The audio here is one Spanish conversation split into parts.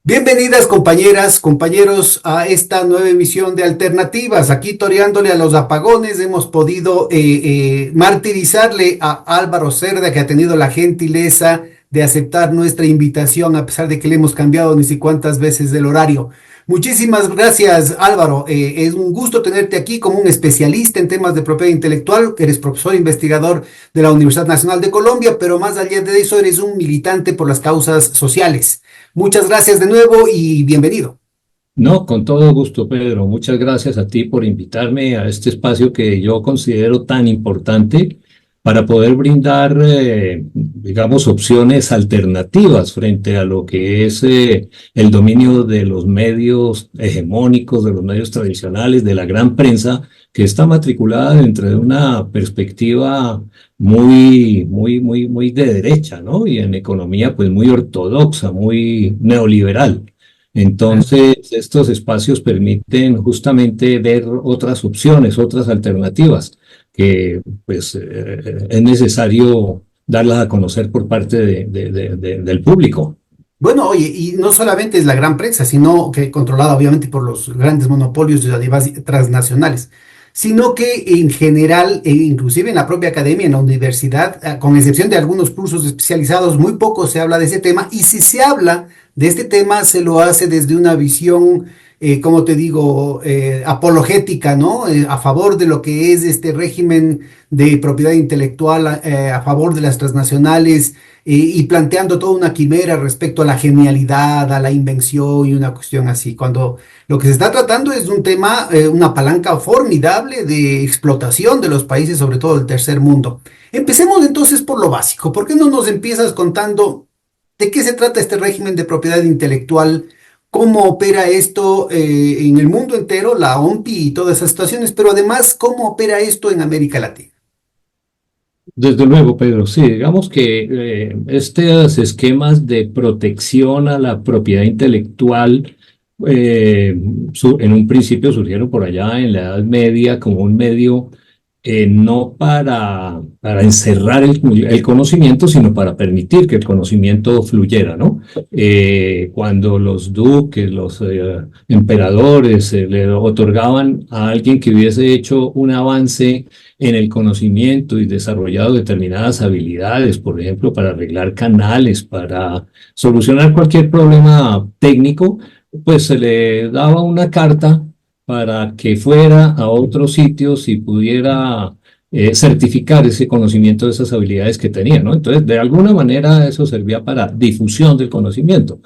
Bienvenidas compañeras, compañeros a esta nueva emisión de Alternativas. Aquí toreándole a los apagones hemos podido martirizarle a Álvaro Cerda, que ha tenido la gentileza de aceptar nuestra invitación a pesar de que le hemos cambiado ni sé cuántas veces el horario. Muchísimas gracias, Álvaro. Es un gusto tenerte aquí como un especialista en temas de propiedad intelectual. Eres profesor investigador de la Universidad Nacional de Colombia, pero más allá de eso eres un militante por las causas sociales. Muchas gracias de nuevo y bienvenido. No, con todo gusto, Pedro. Muchas gracias a ti por invitarme a este espacio que yo considero tan importante para poder brindar, digamos, opciones alternativas frente a lo que es el dominio de los medios hegemónicos, de los medios tradicionales, de la gran prensa, que está matriculada dentro de una perspectiva muy de derecha, ¿no? Y en economía, pues muy ortodoxa, muy neoliberal. Entonces, estos espacios permiten justamente ver otras opciones, otras alternativas, que pues es necesario darlas a conocer por parte del público. Bueno, oye, y no solamente es la gran prensa, sino que controlada obviamente por los grandes monopolios de además transnacionales, sino que en general, inclusive en la propia academia, en la universidad, con excepción de algunos cursos especializados, muy poco se habla de ese tema, y si se habla de este tema, se lo hace desde una visión, como te digo, apologética, ¿no? A favor de lo que es este régimen de propiedad intelectual, a favor de las transnacionales y planteando toda una quimera respecto a la genialidad, a la invención y una cuestión así, cuando lo que se está tratando es un tema, una palanca formidable de explotación de los países, sobre todo del tercer mundo. Empecemos entonces por lo básico. ¿Por qué no nos empiezas contando de qué se trata este régimen de propiedad intelectual? ¿Cómo opera esto en el mundo entero, la OMPI y todas esas situaciones? Pero además, ¿cómo opera esto en América Latina? Desde luego, Pedro, sí, digamos que estos esquemas de protección a la propiedad intelectual en un principio surgieron por allá en la Edad Media como un medio no para encerrar el conocimiento, sino para permitir que el conocimiento fluyera, ¿no? Cuando los duques, los emperadores le otorgaban a alguien que hubiese hecho un avance en el conocimiento y desarrollado determinadas habilidades, por ejemplo, para arreglar canales, para solucionar cualquier problema técnico, pues se le daba una carta para que fuera a otros sitios y pudiera certificar ese conocimiento, esas habilidades que tenía, ¿no? Entonces, de alguna manera eso servía para difusión del conocimiento.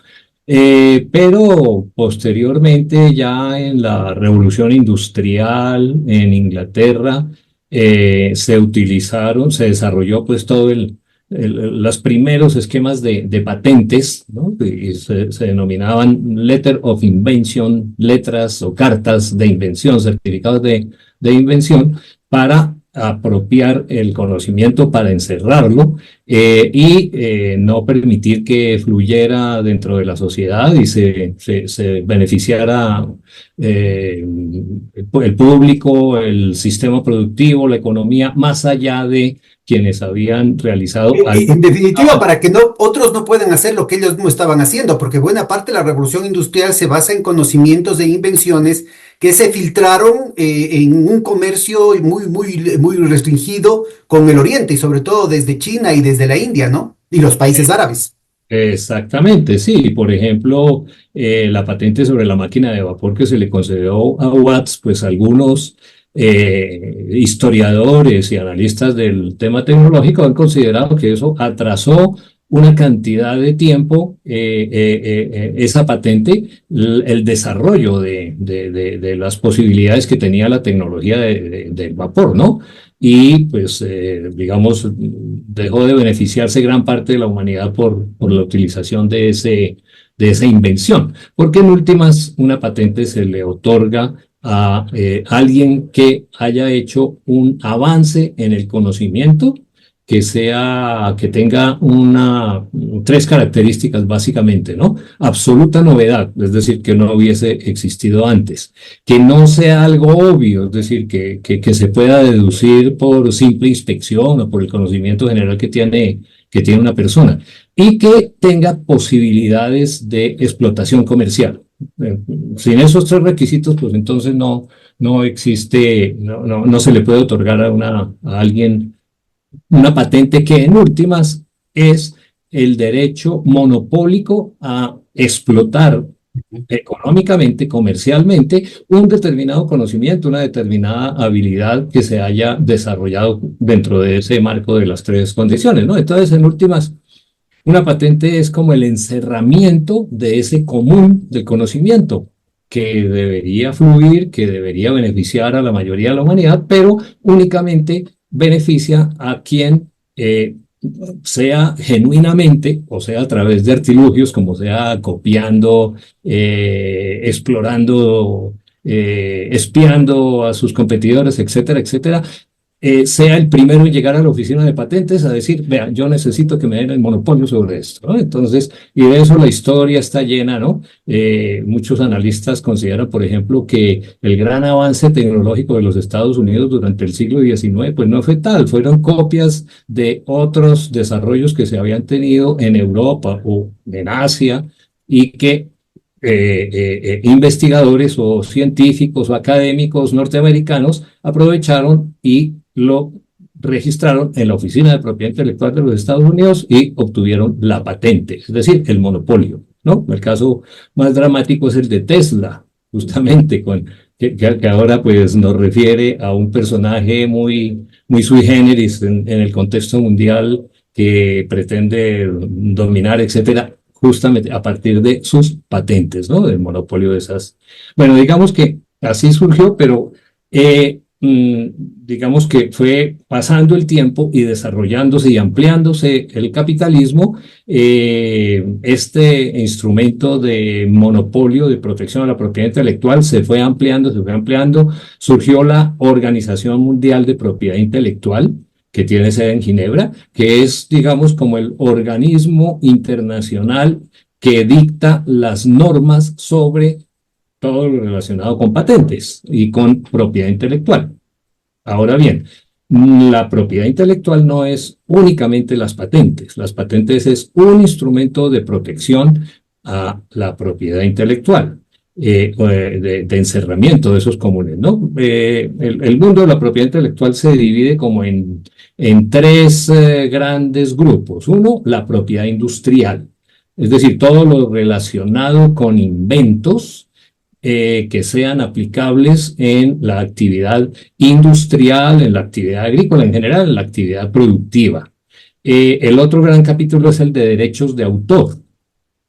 Pero posteriormente, ya en la Revolución Industrial en Inglaterra, se desarrolló pues todo los primeros esquemas de patentes, ¿no? Y se denominaban Letter of Invention, letras o cartas de invención, certificados de invención, para apropiar el conocimiento, para encerrarlo y no permitir que fluyera dentro de la sociedad y se beneficiara el público, el sistema productivo, la economía, más allá de quienes habían realizado algo. En definitiva, para que no, otros no puedan hacer lo que ellos no estaban haciendo, porque buena parte de la revolución industrial se basa en conocimientos e invenciones que se filtraron en un comercio muy restringido con el Oriente y sobre todo desde China y desde la India, ¿no? Y los países árabes. Exactamente, sí. Por ejemplo, la patente sobre la máquina de vapor que se le concedió a Watts, pues algunos historiadores y analistas del tema tecnológico han considerado que eso atrasó una cantidad de tiempo esa patente, el desarrollo de las posibilidades que tenía la tecnología del vapor, ¿no? Y pues, digamos, dejó de beneficiarse gran parte de la humanidad por la utilización de esa invención, porque en últimas una patente se le otorga a alguien que haya hecho un avance en el conocimiento que tenga tres características básicamente, ¿no? Absoluta novedad, es decir, que no hubiese existido antes, que no sea algo obvio, es decir, que se pueda deducir por simple inspección o por el conocimiento general que tiene que tiene una persona y que tenga posibilidades de explotación comercial. Sin esos tres requisitos, pues entonces no existe, no se le puede otorgar a alguien una patente que en últimas es el derecho monopólico a explotar económicamente, comercialmente, un determinado conocimiento, una determinada habilidad que se haya desarrollado dentro de ese marco de las tres condiciones, ¿no? Entonces, en últimas, una patente es como el encerramiento de ese común del conocimiento que debería fluir, que debería beneficiar a la mayoría de la humanidad, pero únicamente beneficia a quien sea genuinamente, o sea, a través de artilugios, como sea copiando, explorando, espiando a sus competidores, etcétera, etcétera, sea el primero en llegar a la oficina de patentes a decir, vea, yo necesito que me den el monopolio sobre esto, ¿no? Entonces, y de eso la historia está llena, ¿no? Muchos analistas consideran, por ejemplo, que el gran avance tecnológico de los Estados Unidos durante el siglo XIX, pues no fue tal, fueron copias de otros desarrollos que se habían tenido en Europa o en Asia y que investigadores o científicos o académicos norteamericanos aprovecharon y lo registraron en la Oficina de Propiedad Intelectual de los Estados Unidos y obtuvieron la patente, es decir, el monopolio, ¿no? El caso más dramático es el de Tesla, justamente, que ahora pues nos refiere a un personaje muy sui generis en el contexto mundial que pretende dominar, etcétera, justamente a partir de sus patentes, ¿no? Del monopolio de esas. Bueno, digamos que así surgió, pero digamos que fue pasando el tiempo y desarrollándose y ampliándose el capitalismo, este instrumento de monopolio, de protección a la propiedad intelectual se fue ampliando, surgió la Organización Mundial de Propiedad Intelectual, que tiene sede en Ginebra, que es, digamos, como el organismo internacional que dicta las normas sobre todo lo relacionado con patentes y con propiedad intelectual. Ahora bien, la propiedad intelectual no es únicamente las patentes. Las patentes es un instrumento de protección a la propiedad intelectual, de encerramiento de esos comunes, ¿no? El mundo de la propiedad intelectual se divide como en tres grandes grupos. Uno, la propiedad industrial, es decir, todo lo relacionado con inventos que sean aplicables en la actividad industrial, en la actividad agrícola en general, en la actividad productiva. El otro gran capítulo es el de derechos de autor,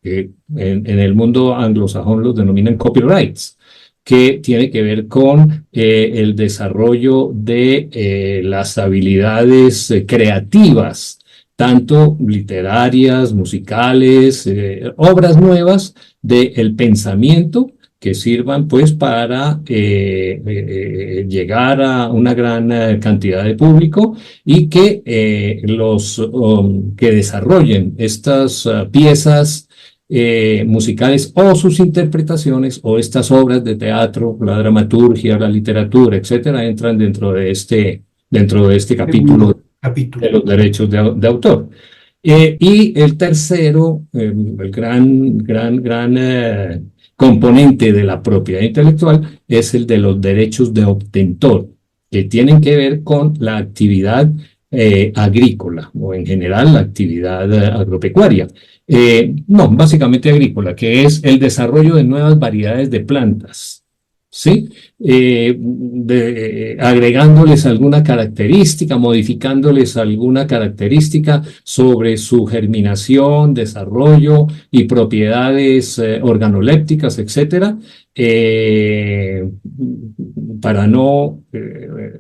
que en el mundo anglosajón los denominan copyrights, que tiene que ver con el desarrollo de las habilidades creativas, tanto literarias, musicales, obras nuevas del pensamiento, que sirvan pues para llegar a una gran cantidad de público y que los que desarrollen estas piezas musicales o sus interpretaciones o estas obras de teatro, la dramaturgia, la literatura, etcétera, entran dentro de este capítulo de los derechos de autor. Y el tercero, el gran componente de la propiedad intelectual es el de los derechos de obtentor, que tienen que ver con la actividad agrícola o en general la actividad agropecuaria. No, básicamente agrícola, que es el desarrollo de nuevas variedades de plantas, ¿sí? Agregándoles alguna característica, modificándoles alguna característica sobre su germinación, desarrollo y propiedades organolépticas, etcétera, para no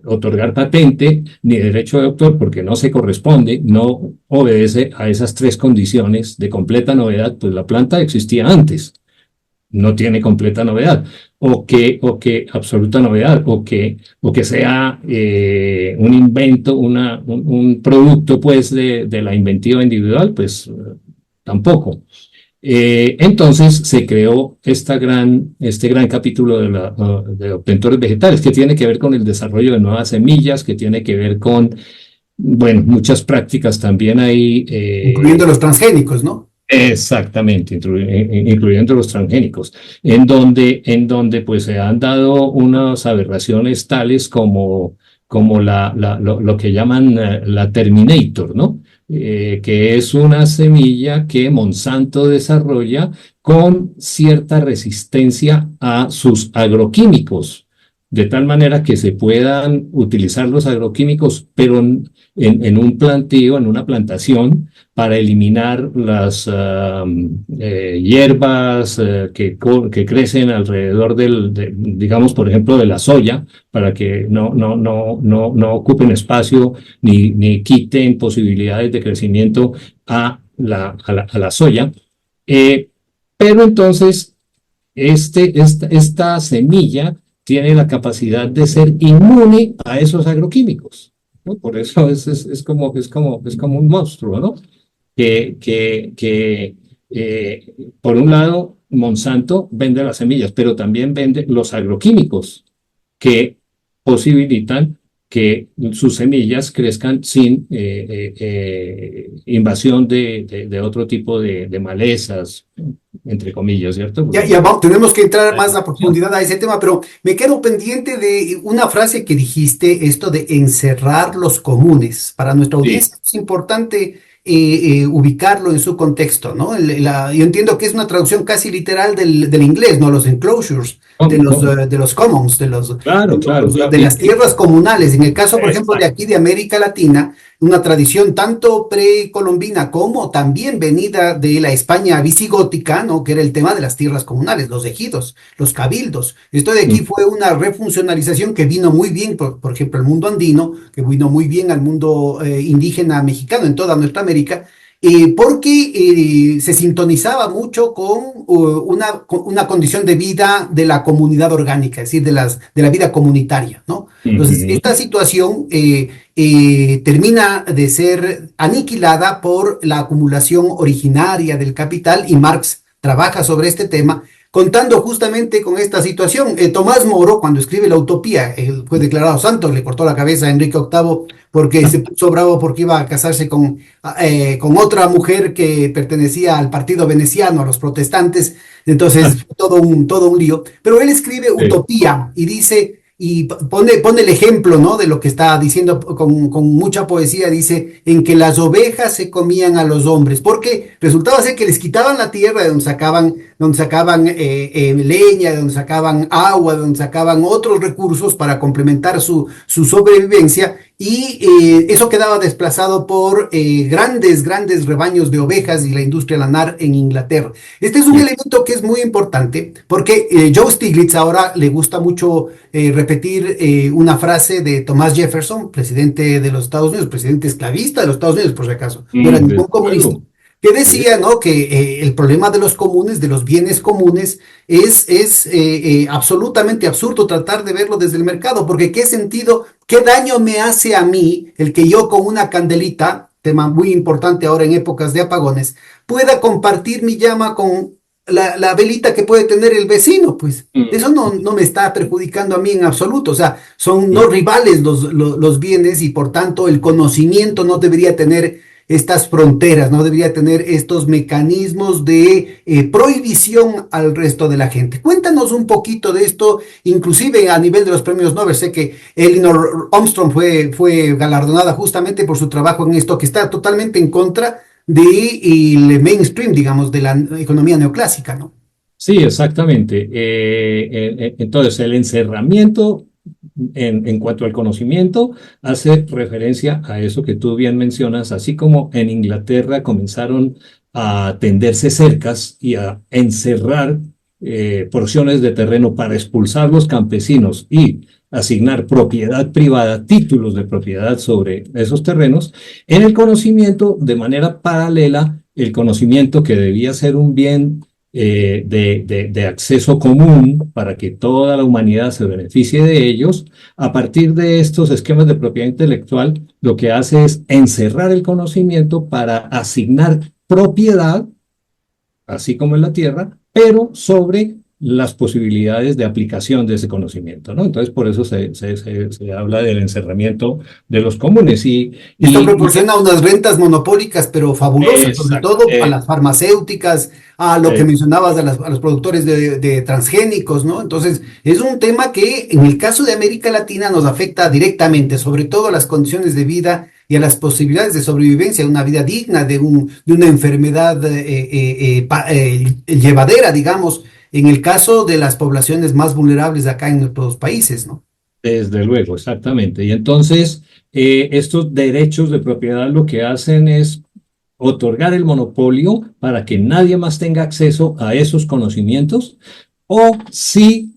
otorgar patente ni derecho de autor porque no se corresponde, no obedece a esas tres condiciones de completa novedad, pues la planta existía antes, no tiene completa novedad, o que absoluta novedad, o que sea un invento, un producto pues de la inventiva individual, pues tampoco. Entonces se creó este gran capítulo de obtentores vegetales, que tiene que ver con el desarrollo de nuevas semillas, que tiene que ver con bueno, muchas prácticas también hay. incluyendo los transgénicos, ¿no? Exactamente, incluyendo los transgénicos, en donde pues se han dado unas aberraciones tales como lo que llaman la Terminator, ¿no? Que es una semilla que Monsanto desarrolla con cierta resistencia a sus agroquímicos, de tal manera que se puedan utilizar los agroquímicos, pero en un plantío, en una plantación para eliminar las hierbas que crecen alrededor digamos, por ejemplo, de la soya, para que no ocupen espacio ni quiten posibilidades de crecimiento a la soya. Eh, pero entonces, esta semilla tiene la capacidad de ser inmune a esos agroquímicos, ¿no? Por eso es como un monstruo, ¿no? Por un lado, Monsanto vende las semillas, pero también vende los agroquímicos que posibilitan que sus semillas crezcan sin invasión de otro tipo de malezas, entre comillas, ¿cierto? Ya, Porque tenemos que entrar hay más a infección. profundidad a ese tema, pero me quedo pendiente de una frase que dijiste, esto de encerrar los comunes. Para nuestra Sí, audiencia es importante ubicarlo en su contexto, ¿no? Yo entiendo que es una traducción casi literal del inglés, ¿no? Los enclosures, de los commons, claro, claro, claro. de las tierras comunales. En el caso, por ejemplo, de Exacto. aquí de América Latina, una tradición tanto precolombina como también venida de la España visigótica, ¿no? Que era el tema de las tierras comunales, los ejidos, los cabildos. Esto de aquí Mm, fue una refuncionalización que vino muy bien, por ejemplo, al mundo andino, que vino muy bien al mundo indígena mexicano en toda nuestra América, porque se sintonizaba mucho con una condición de vida de la comunidad orgánica, es decir, de la vida comunitaria, ¿no? Entonces, ujú, esta situación termina de ser aniquilada por la acumulación originaria del capital y Marx trabaja sobre este tema, contando justamente con esta situación. Tomás Moro, cuando escribe La Utopía, fue declarado santo, le cortó la cabeza a Enrique VIII porque se puso bravo porque iba a casarse con otra mujer que pertenecía al partido veneciano, a los protestantes, ah, entonces todo un lío. Pero él escribe sí, Utopía y dice, y pone el ejemplo, ¿no? De lo que está diciendo con mucha poesía, dice, en que las ovejas se comían a los hombres, porque resultaba ser que les quitaban la tierra de donde sacaban leña, de donde sacaban agua, de donde sacaban otros recursos para complementar su sobrevivencia, y eso quedaba desplazado por grandes rebaños de ovejas y la industria lanar en Inglaterra. Este es un sí, elemento que es muy importante porque Joe Stiglitz ahora le gusta mucho repetir una frase de Thomas Jefferson, presidente de los Estados Unidos, presidente esclavista de los Estados Unidos, por si acaso, no era ningún desde comunista, luego. que Sí, decía, ¿no? Que el problema de los comunes, de los bienes comunes, es absolutamente absurdo tratar de verlo desde el mercado, porque ¿qué sentido, qué daño me hace a mí el que yo con una candelita, tema muy importante ahora en épocas de apagones, pueda compartir mi llama con la velita que puede tener el vecino? Pues eso mm, no me está perjudicando a mí en absoluto, o sea, son no mm, rivales los bienes y por tanto el conocimiento no debería tener estas fronteras, no debería tener estos mecanismos de prohibición al resto de la gente. Cuéntanos un poquito de esto, inclusive a nivel de los premios Nobel. Sé que Elinor Armstrong fue galardonada justamente por su trabajo en esto, que está totalmente en contra del mainstream, digamos, de la economía neoclásica, ¿no? sí, exactamente. Entonces, el encerramiento en cuanto al conocimiento hace referencia a eso que tú bien mencionas, así como en Inglaterra comenzaron a tenderse cercas y a encerrar porciones de terreno para expulsar los campesinos y asignar propiedad privada, títulos de propiedad sobre esos terrenos, en el conocimiento, de manera paralela, el conocimiento que debía ser un bien de acceso común para que toda la humanidad se beneficie de ellos, a partir de estos esquemas de propiedad intelectual, lo que hace es encerrar el conocimiento para asignar propiedad, así como en la tierra, pero sobre las posibilidades de aplicación de ese conocimiento, ¿no? Entonces, por eso se habla del encerramiento de los comunes Esto y proporciona unas rentas monopólicas, pero fabulosas, sobre exacto, todo a las farmacéuticas, a lo que eh, mencionabas a los productores de transgénicos, ¿no? Entonces, es un tema que en el caso de América Latina nos afecta directamente, sobre todo a las condiciones de vida y a las posibilidades de sobrevivencia, una vida digna de una enfermedad llevadera, digamos, en el caso de las poblaciones más vulnerables acá en nuestros países, ¿no? desde luego, exactamente. Y entonces, estos derechos de propiedad lo que hacen es otorgar el monopolio para que nadie más tenga acceso a esos conocimientos, o si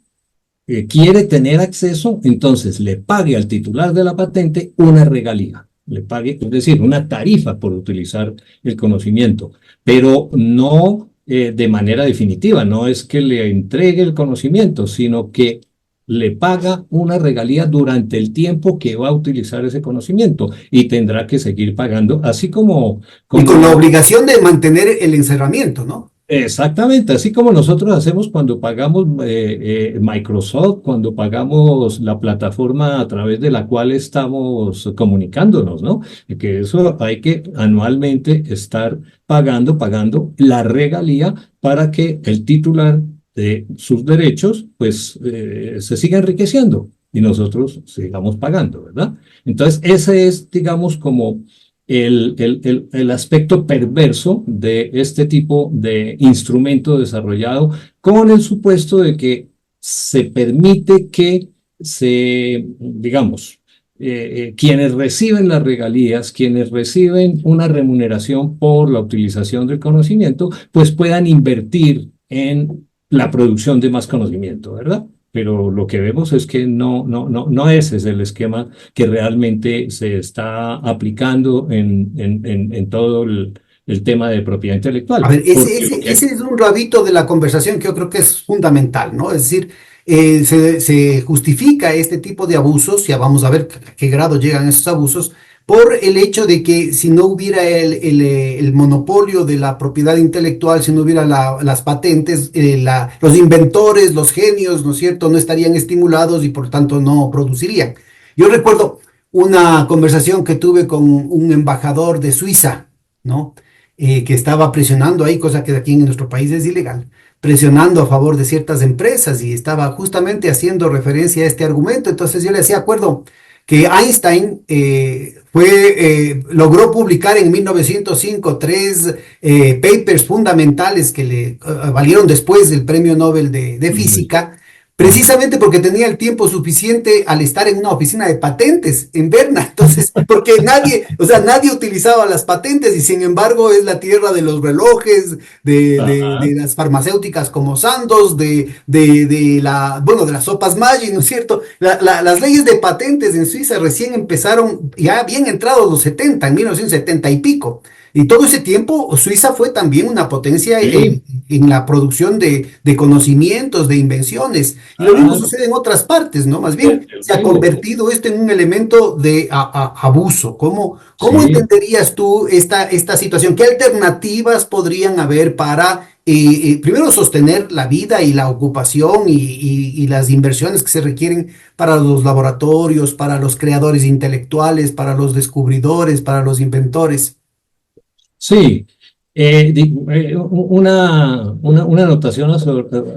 quiere tener acceso, entonces le pague al titular de la patente una regalía, le pague, es decir, una tarifa por utilizar el conocimiento, pero no de manera definitiva, no es que le entregue el conocimiento, sino que le paga una regalía durante el tiempo que va a utilizar ese conocimiento y tendrá que seguir pagando, así Y con la como obligación de mantener el encerramiento, ¿no? exactamente, así como nosotros hacemos cuando pagamos Microsoft, cuando pagamos la plataforma a través de la cual estamos comunicándonos, ¿no? Y que eso hay que anualmente estar pagando la regalía para que el titular de sus derechos, pues, se siga enriqueciendo y nosotros sigamos pagando, ¿verdad? Entonces, ese es, digamos, como el aspecto perverso de este tipo de instrumento desarrollado con el supuesto de que se permite que digamos, quienes reciben las regalías, quienes reciben una remuneración por la utilización del conocimiento, pues puedan invertir en la producción de más conocimiento, ¿verdad? Pero lo que vemos es que no ese es el esquema que realmente se está aplicando en todo el tema de propiedad A intelectual. ver, Porque lo que... ese es un rabito de la conversación que yo creo que es fundamental, ¿no? Es decir, se justifica este tipo de abusos, ya vamos a ver a qué grado llegan esos abusos, por el hecho de que si no hubiera el monopolio de la propiedad intelectual, si no hubiera las patentes, los inventores, los genios, ¿no es cierto?, no estarían estimulados y por tanto no producirían. Yo recuerdo una conversación que tuve con un embajador de Suiza, ¿no? Que estaba presionando ahí, cosa que aquí en nuestro país es ilegal, presionando a favor de ciertas empresas y estaba justamente haciendo referencia a este argumento. Entonces yo le hacía acuerdo que Einstein logró publicar en 1905 tres papers fundamentales que le valieron después del Premio Nobel de Física, precisamente porque tenía el tiempo suficiente al estar en una oficina de patentes en Berna. Entonces, porque nadie, o sea, nadie utilizaba las patentes y sin embargo es la tierra de los relojes, Ajá. de las farmacéuticas como Sandoz, bueno, de las sopas Maggi, ¿no es cierto? Las leyes de patentes en Suiza recién empezaron, ya bien entrados los 70, en 1970 y pico. Y todo ese tiempo Suiza fue también una potencia Sí, en la producción de conocimientos, de invenciones. Y lo mismo claro, sucede en otras partes, ¿no? Más bien desde se ha luego. convertido esto en un elemento de abuso. ¿Cómo Sí. entenderías tú esta situación? ¿Qué alternativas podrían haber para, primero, sostener la vida y la ocupación y las inversiones que se requieren para los laboratorios, para los creadores intelectuales, para los descubridores, para los inventores? Sí, una anotación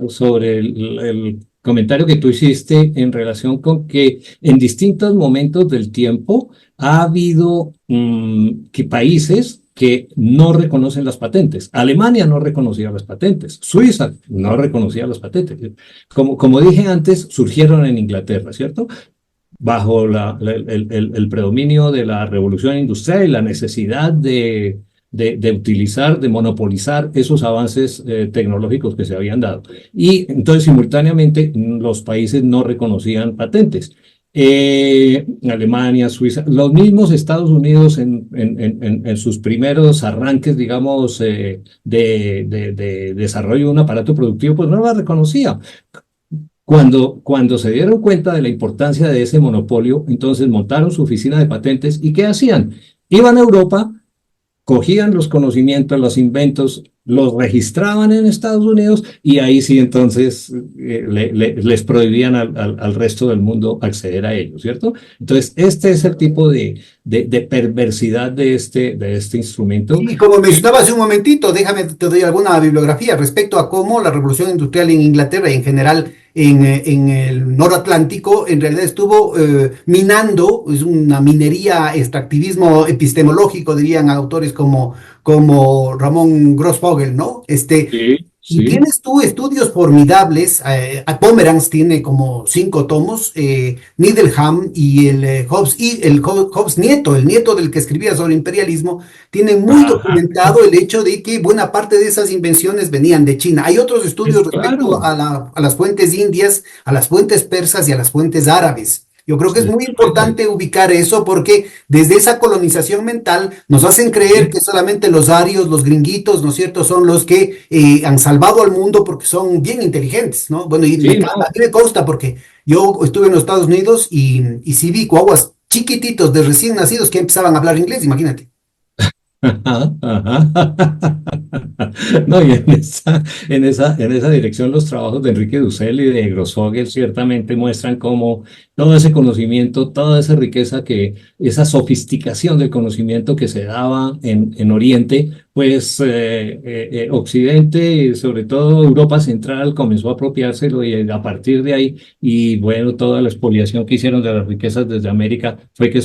sobre el comentario que tú hiciste en relación con que en distintos momentos del tiempo ha habido que países que no reconocen las patentes. Alemania no reconocía las patentes, Suiza no reconocía las patentes. Como dije antes, surgieron en Inglaterra, ¿cierto? Bajo el predominio de la revolución industrial y la necesidad de utilizar, de monopolizar esos avances tecnológicos que se habían dado. Y entonces simultáneamente los países no reconocían patentes. Alemania, Suiza, los mismos Estados Unidos en sus primeros arranques, digamos, de desarrollo de un aparato productivo, pues no la reconocía. Cuando se dieron cuenta de la importancia de ese monopolio, entonces montaron su oficina de patentes y ¿qué hacían? Iban a Europa, cogían los conocimientos, los inventos los registraban en Estados Unidos y ahí sí entonces les prohibían al resto del mundo acceder a ellos, ¿cierto? Entonces, este es el tipo de perversidad de este instrumento. Y como mencionaba hace un momentito, déjame, te doy alguna bibliografía respecto a cómo la revolución industrial en Inglaterra y en general en el noroatlántico en realidad estuvo minando, es una minería, extractivismo epistemológico, dirían autores como Ramón Grossfogel, ¿no? Sí, Y sí. tienes tú estudios formidables, a Pomeranz tiene como 5 tomos, Needham y Hobbes nieto, el nieto del que escribía sobre imperialismo, tienen muy Ajá, documentado el hecho de que buena parte de esas invenciones venían de China. Hay otros estudios respecto claro. a las fuentes indias, a las fuentes persas y a las fuentes árabes. Yo creo que es muy Exactamente. importante ubicar eso porque desde esa colonización mental nos hacen creer Sí, que solamente los arios, los gringuitos, ¿no es cierto?, son los que han salvado al mundo porque son bien inteligentes, ¿no? Bueno, y sí, a no. mí me consta porque yo estuve en los Estados Unidos y sí vi guaguas chiquititos de recién nacidos que empezaban a hablar inglés, imagínate. Ajá, ajá. No, y en esa dirección los trabajos de Enrique Dussel y de Grossfogel ciertamente muestran cómo todo ese conocimiento, toda esa riqueza esa sofisticación del conocimiento que se daba en Oriente, pues Occidente y sobre todo Europa Central comenzó a apropiárselo y a partir de ahí, y bueno, toda la expoliación que hicieron de las riquezas desde América fue que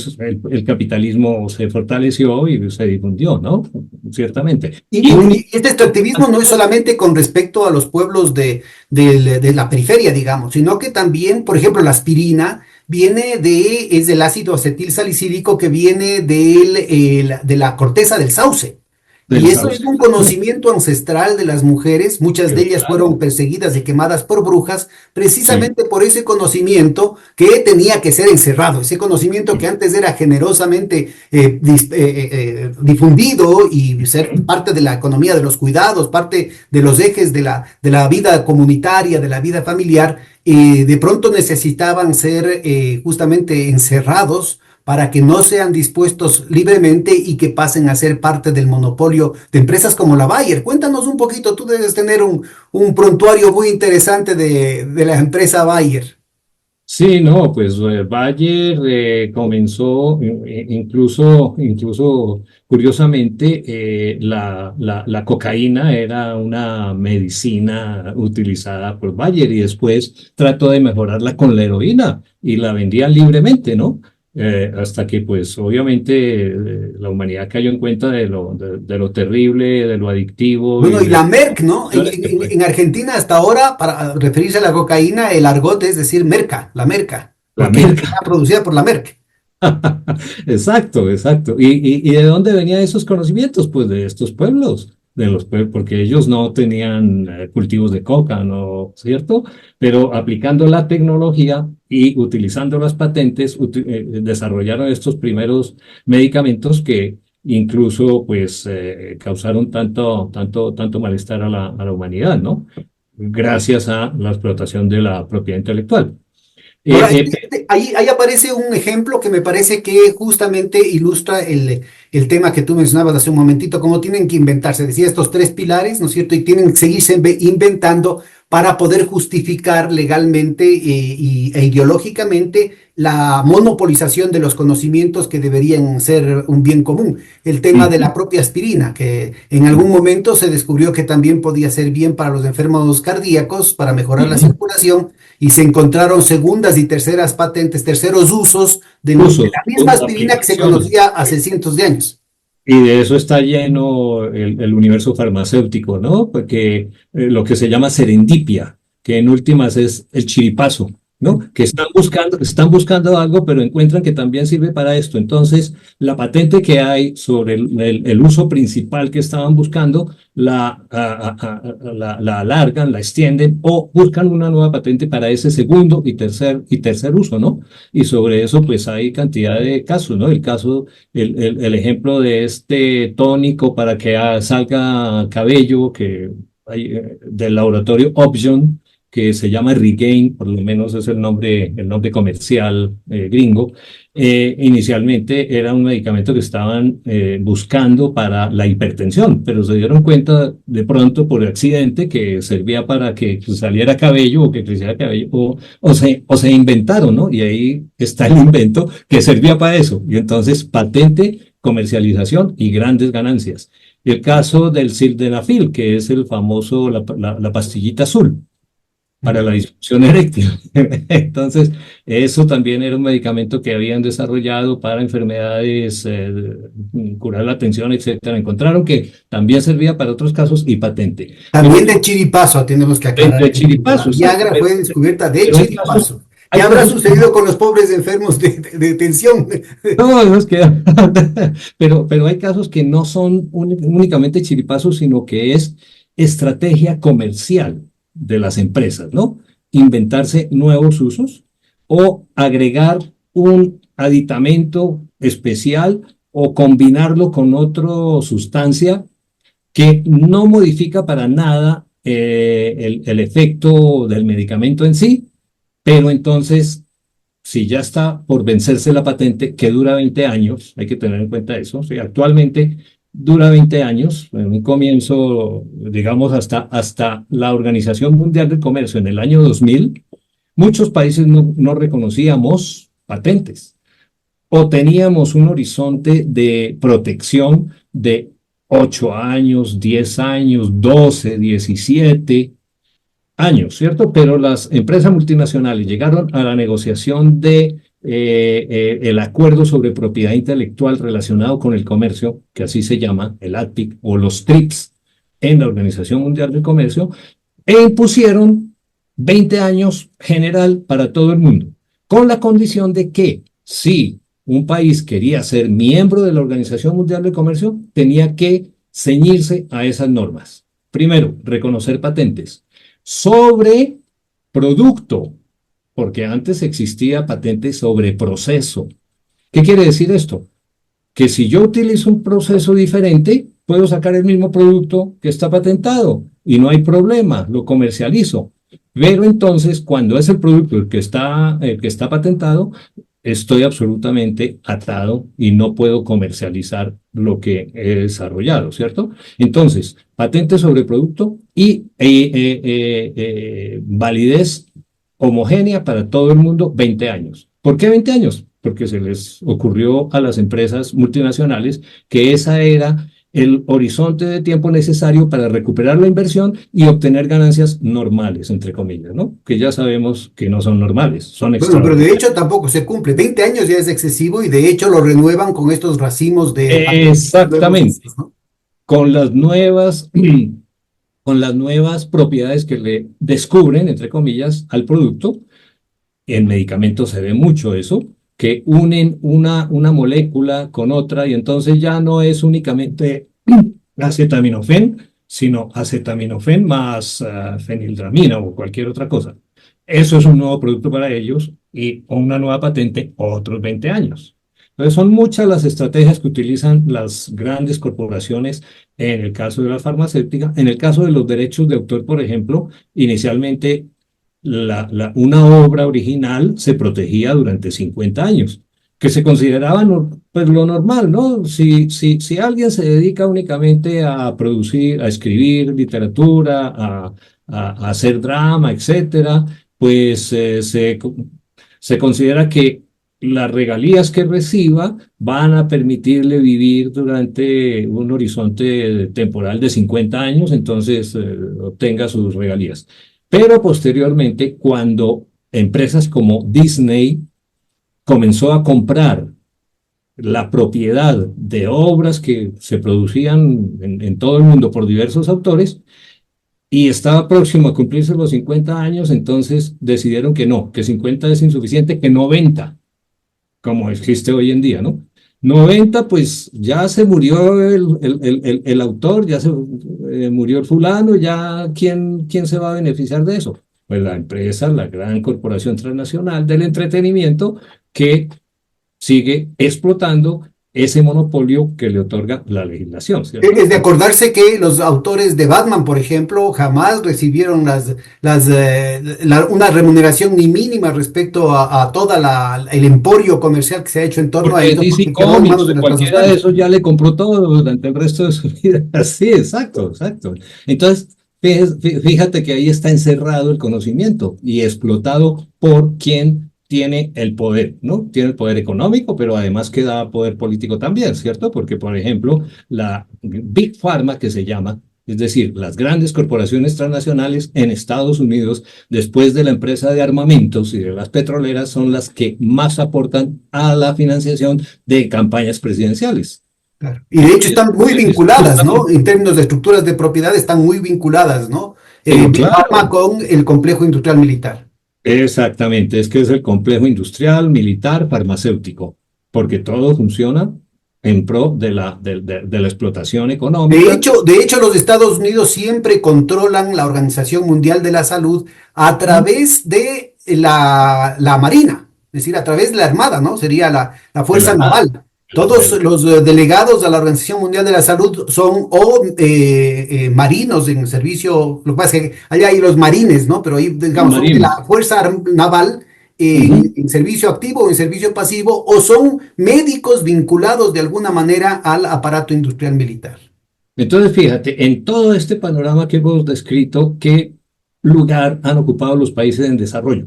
el capitalismo se fortaleció y se difundió, ¿no? Ciertamente. Y, Y y- un y este extractivismo no es solamente con respecto a los pueblos de la periferia, digamos, sino que también, por ejemplo, la aspirina es del ácido acetil salicílico que viene de la corteza del sauce. del Y eso es sauce. un conocimiento ancestral de las mujeres, muchas de ellas fueron Claro, perseguidas y quemadas por brujas, sí. precisamente por ese conocimiento que tenía que ser encerrado, ese conocimiento que antes era generosamente difundido y ser parte de la economía de los cuidados, parte de los ejes de la vida comunitaria, de la vida familiar, de pronto necesitaban ser justamente encerrados para que no sean dispuestos libremente y que pasen a ser parte del monopolio de empresas como la Bayer. Cuéntanos un poquito, tú debes tener un prontuario muy interesante de la empresa Bayer. Sí, no, pues Bayer comenzó, incluso curiosamente, la cocaína era una medicina utilizada por Bayer y después trató de mejorarla con la heroína y la vendía libremente, ¿no? Hasta que, pues, obviamente, la humanidad cayó en cuenta de lo terrible, de lo adictivo Bueno, y y de la las Merck, ¿no? opciones que fue. En Argentina hasta ahora, para referirse a la cocaína, el argot es decir Merca, la Merca, La porque merca. era producida por la Merck. Exacto, exacto. ¿Y de dónde venían esos conocimientos? Pues de estos pueblos, porque ellos no tenían cultivos de coca, ¿no? ¿Cierto? Pero aplicando la tecnología y utilizando las patentes, desarrollaron estos primeros medicamentos que incluso pues causaron tanto malestar a la humanidad, ¿no? Gracias a la explotación de la propiedad intelectual. Ahora, Eh, ahí aparece un ejemplo que me parece que justamente ilustra el tema que tú mencionabas hace un momentito, cómo tienen que inventarse, decía, estos 3 pilares, ¿no es cierto? Y tienen que seguirse inventando para poder justificar legalmente e ideológicamente la monopolización de los conocimientos que deberían ser un bien común. El tema de la Ujú. propia aspirina, que en algún momento se descubrió que también podía ser bien para los enfermos cardíacos, para mejorar la Ujú. circulación y se encontraron segundas y terceras patentes, terceros usos de Usos, la misma aspirina que se aplicaciones. conocía hace cientos de años. Y de eso está lleno el universo farmacéutico, ¿no? Porque lo que se llama serendipia, que en últimas es el chiripazo, ¿no? Que están buscando algo, pero encuentran que también sirve para esto. Entonces, la patente que hay sobre el uso principal que estaban buscando, la alargan, la extienden o buscan una nueva patente para ese segundo y tercer uso, ¿no? Y sobre eso, pues hay cantidad de casos, ¿no? El ejemplo de este tónico para que salga cabello del laboratorio Option, que se llama Regain, por lo menos es el nombre comercial gringo. Inicialmente era un medicamento que estaban buscando para la hipertensión, pero se dieron cuenta de pronto por accidente que servía para que saliera cabello o que creciera cabello, o se inventaron, ¿no? Y ahí está el invento que servía para eso. Y entonces patente, comercialización y grandes ganancias. Y el caso del sildenafil, que es el famoso, la pastillita azul para la disfunción eréctil. Entonces, eso también era un medicamento que habían desarrollado para enfermedades, curar la tensión, etcétera. Encontraron que también servía para otros casos y patente. Pero También de chiripazo, tenemos que aclarar de que la chiripazo, exacto, Viagra fue descubierta de pero chiripazo. ¿Qué hay habrá casos sucedido con los pobres enfermos de tensión? no, esos que, pero hay casos que no son únicamente chiripazos, sino que es estrategia comercial de las empresas, ¿no? Inventarse nuevos usos o agregar un aditamento especial o combinarlo con otra sustancia que no modifica para nada el efecto del medicamento en sí, pero entonces si ya está por vencerse la patente, que dura 20 años, hay que tener en cuenta eso, ¿sí? Actualmente dura 20 años, en un comienzo, digamos, hasta la Organización Mundial del Comercio en el año 2000, muchos países no reconocíamos patentes o teníamos un horizonte de protección de 8 años, 10 años, 12, 17 años, ¿cierto? Pero las empresas multinacionales llegaron a la negociación de el acuerdo sobre propiedad intelectual relacionado con el comercio, que así se llama, el ATPIC o los TRIPS en la Organización Mundial del Comercio, e impusieron 20 años general para todo el mundo, con la condición de que si un país quería ser miembro de la Organización Mundial del Comercio, tenía que ceñirse a esas normas. Primero, reconocer patentes sobre producto, porque antes existía patente sobre proceso. ¿Qué quiere decir esto? Que si yo utilizo un proceso diferente, puedo sacar el mismo producto que está patentado y no hay problema, lo comercializo. Pero entonces, cuando es el producto el que está patentado, estoy absolutamente atado y no puedo comercializar lo que he desarrollado, ¿cierto? Entonces, patente sobre producto y validez homogénea para todo el mundo, 20 años. ¿Por qué 20 años? Porque se les ocurrió a las empresas multinacionales que esa era el horizonte de tiempo necesario para recuperar la inversión y obtener ganancias normales, entre comillas, ¿no? Que ya sabemos que no son normales, son Bueno, pero de extraordinarias. hecho tampoco se cumple. 20 años ya es excesivo y de hecho lo renuevan con estos racimos de nuevos Exactamente, usos, ¿no? con las nuevas, con las nuevas propiedades que le descubren, entre comillas, al producto. En medicamentos se ve mucho eso, que unen una molécula con otra y entonces ya no es únicamente acetaminofén, sino acetaminofén más fenildramina o cualquier otra cosa. Eso es un nuevo producto para ellos y con una nueva patente otros 20 años. Entonces son muchas las estrategias que utilizan las grandes corporaciones en el caso de la farmacéutica. En el caso de los derechos de autor, por ejemplo, inicialmente una obra original se protegía durante 50 años, que se consideraba pues, lo normal, ¿no? Si alguien se dedica únicamente a producir, a escribir literatura, a hacer drama, etcétera, pues se considera que las regalías que reciba van a permitirle vivir durante un horizonte temporal de 50 años, entonces obtenga sus regalías. Pero posteriormente, cuando empresas como Disney comenzó a comprar la propiedad de obras que se producían en todo el mundo por diversos autores y estaba próximo a cumplirse los 50 años, entonces decidieron que no, que 50 es insuficiente, que 90 como existe hoy en día, ¿no? 90 pues ya se murió el autor, ya se murió el fulano, ya ¿quién se va a beneficiar de eso? Pues la empresa, la gran corporación transnacional del entretenimiento que sigue explotando ese monopolio que le otorga la legislación, Es ¿cierto? de acordarse que los autores de Batman, por ejemplo, jamás recibieron una remuneración ni mínima respecto a toda el emporio comercial que se ha hecho en torno a Porque ellos, DC porque quedó en manos Comics de o las cualquiera de transnacionales. esos ya le compró todo durante el resto de su vida. Sí, exacto, exacto. Entonces, fíjate que ahí está encerrado el conocimiento y explotado por quien tiene el poder, ¿no? Tiene el poder económico, pero además que da poder político también, ¿cierto? Porque, por ejemplo, la Big Pharma, que se llama, es decir, las grandes corporaciones transnacionales en Estados Unidos, después de la empresa de armamentos y de las petroleras, son las que más aportan a la financiación de campañas presidenciales. Claro. Y de hecho Es, están muy es vinculadas, ¿no? justamente, En términos de estructuras de propiedad están muy vinculadas, ¿no? pero Big Pharma claro, con el complejo industrial militar. exactamente, es que es el complejo industrial, militar, farmacéutico, porque todo funciona en pro de la explotación económica. De hecho, los Estados Unidos siempre controlan la Organización Mundial de la Salud a través de la Marina, es decir, a través de la Armada, ¿no? Sería la De la Fuerza Armada, Naval. Todos de los delegados a la Organización Mundial de la Salud son marinos en servicio, lo que pasa es que allá hay los marines, ¿no? Pero ahí, los digamos, son de marines. la Naval Ujú. en servicio activo o en servicio pasivo, o son médicos vinculados de alguna manera al aparato industrial militar. Entonces, fíjate, en todo este panorama que hemos descrito, ¿qué lugar han ocupado los países en desarrollo?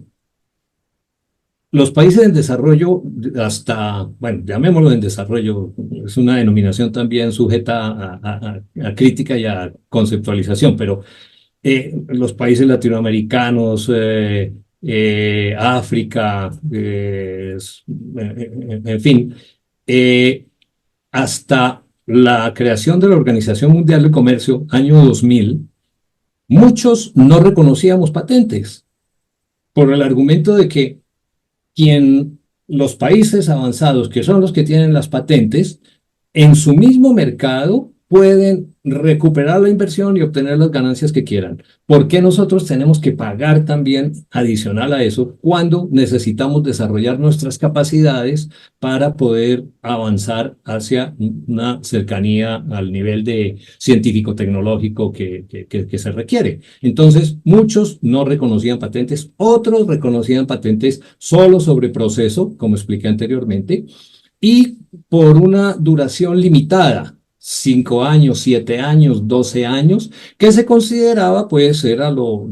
Los países en desarrollo, hasta, bueno, llamémoslo en desarrollo, es una denominación también sujeta a crítica y a conceptualización, pero los países latinoamericanos, África, en fin, eh, hasta la creación de la Organización Mundial del Comercio, año 2000, muchos no reconocíamos patentes por el argumento de que quien los países avanzados, que son los que tienen las patentes, en su mismo mercado pueden recuperar la inversión y obtener las ganancias que quieran. ¿Por qué nosotros tenemos que pagar también adicional a eso cuando necesitamos desarrollar nuestras capacidades para poder avanzar hacia una cercanía al nivel de científico-tecnológico que se requiere? Entonces, muchos no reconocían patentes, otros reconocían patentes solo sobre proceso, como expliqué anteriormente, y por una duración limitada, 5 años, 7 años, 12 años, que se consideraba pues era lo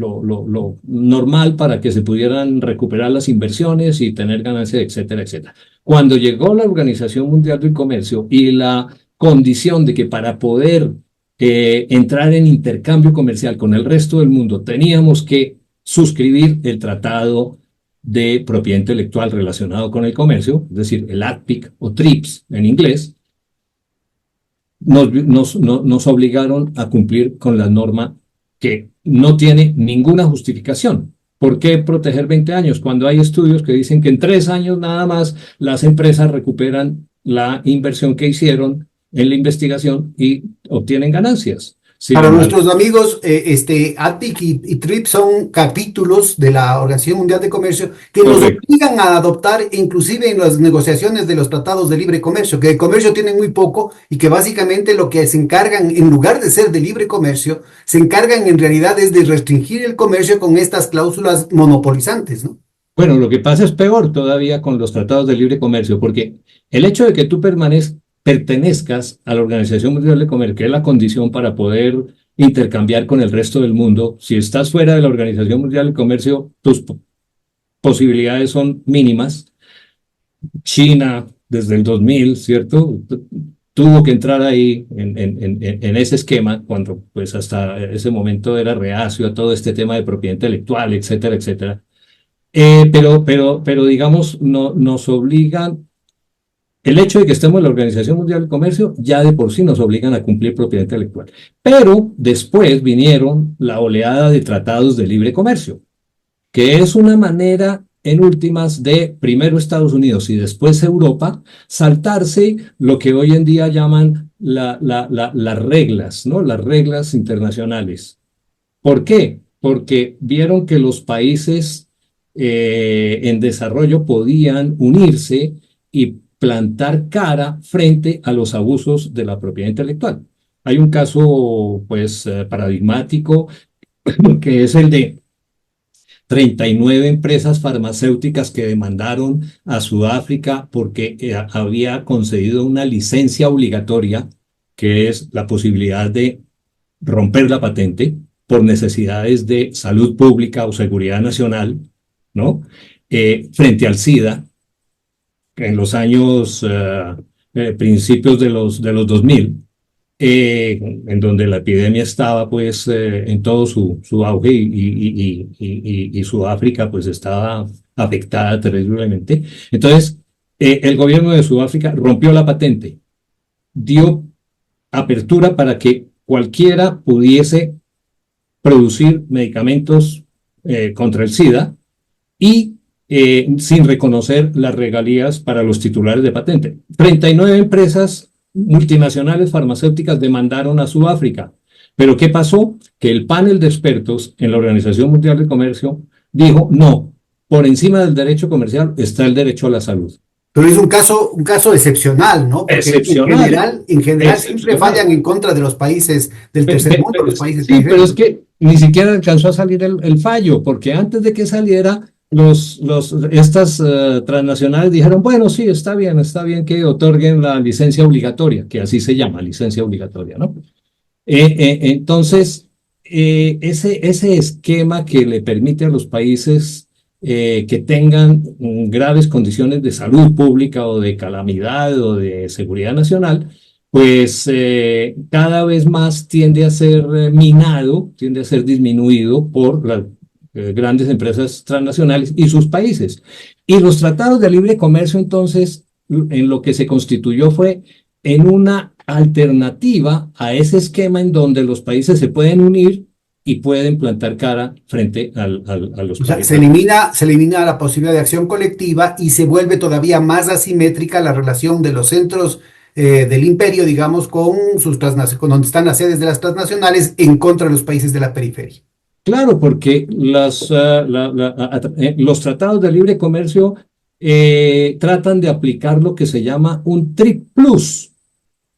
normal para que se pudieran recuperar las inversiones y tener ganancias, etcétera, etcétera. Cuando llegó la Organización Mundial del Comercio y la condición de que para poder entrar en intercambio comercial con el resto del mundo teníamos que suscribir el tratado de propiedad intelectual relacionado con el comercio, es decir, el ADPIC o TRIPS en inglés, nos obligaron a cumplir con la norma que no tiene ninguna justificación. ¿Por qué proteger 20 años cuando hay estudios que dicen que en 3 años nada más las empresas recuperan la inversión que hicieron en la investigación y obtienen ganancias? Sin Para embargo, nuestros amigos, APIC y TRIP son capítulos de la Organización Mundial de Comercio que nos correcto. obligan a adoptar, inclusive en las negociaciones de los tratados de libre comercio, que de comercio tienen muy poco y que básicamente lo que se encargan, en lugar de ser de libre comercio, se encargan en realidad es de restringir el comercio con estas cláusulas monopolizantes, ¿no? Bueno, lo que pasa es peor todavía con los tratados de libre comercio, porque el hecho de que tú pertenezcas a la Organización Mundial de Comercio, que es la condición para poder intercambiar con el resto del mundo, si estás fuera de la Organización Mundial de Comercio, tus posibilidades son mínimas. China, desde el 2000, ¿cierto? Tuvo que entrar ahí en ese esquema, cuando pues hasta ese momento era reacio a todo este tema de propiedad intelectual, etcétera, etcétera. Pero digamos, no, nos obligan, el hecho de que estemos en la Organización Mundial del Comercio ya de por sí nos obligan a cumplir propiedad intelectual. Pero después vinieron la oleada de tratados de libre comercio, que es una manera en últimas de primero Estados Unidos y después Europa saltarse lo que hoy en día llaman las reglas, ¿no? Las reglas internacionales. ¿Por qué? Porque vieron que los países en desarrollo podían unirse y plantar cara frente a los abusos de la propiedad intelectual. Hay un caso, pues, paradigmático, que es el de 39 empresas farmacéuticas que demandaron a Sudáfrica porque había concedido una licencia obligatoria, que es la posibilidad de romper la patente por necesidades de salud pública o seguridad nacional, ¿no? Frente al SIDA, en los años principios de los 2000, en donde la epidemia estaba pues en todo su auge y Sudáfrica pues estaba afectada terriblemente. Entonces, el gobierno de Sudáfrica rompió la patente, dio apertura para que cualquiera pudiese producir medicamentos contra el SIDA y sin reconocer las regalías para los titulares de patente. 39 empresas multinacionales farmacéuticas demandaron a Sudáfrica. Pero ¿qué pasó? Que el panel de expertos en la Organización Mundial de Comercio dijo, no, por encima del derecho comercial está el derecho a la salud. Pero es un caso excepcional, ¿no? Porque Excepcional. en general siempre fallan en contra de los países del tercer mundo, los países Sí, pero es periféricos. que ni siquiera alcanzó a salir el fallo, porque antes de que saliera, estas transnacionales dijeron, bueno, sí, está bien que otorguen la licencia obligatoria, que así se llama, licencia obligatoria, ¿no? Entonces, ese esquema que le permite a los países que tengan graves condiciones de salud pública o de calamidad o de seguridad nacional, pues cada vez más tiende a ser minado, tiende a ser disminuido por las grandes empresas transnacionales y sus países. Y los tratados de libre comercio, entonces, en lo que se constituyó fue en una alternativa a ese esquema en donde los países se pueden unir y pueden plantar cara frente a los O sea, países. se elimina la posibilidad de acción colectiva y se vuelve todavía más asimétrica la relación de los centros del imperio, digamos, con donde están las sedes de las transnacionales en contra de los países de la periferia. Claro, porque los tratados de libre comercio tratan de aplicar lo que se llama un TRIP Plus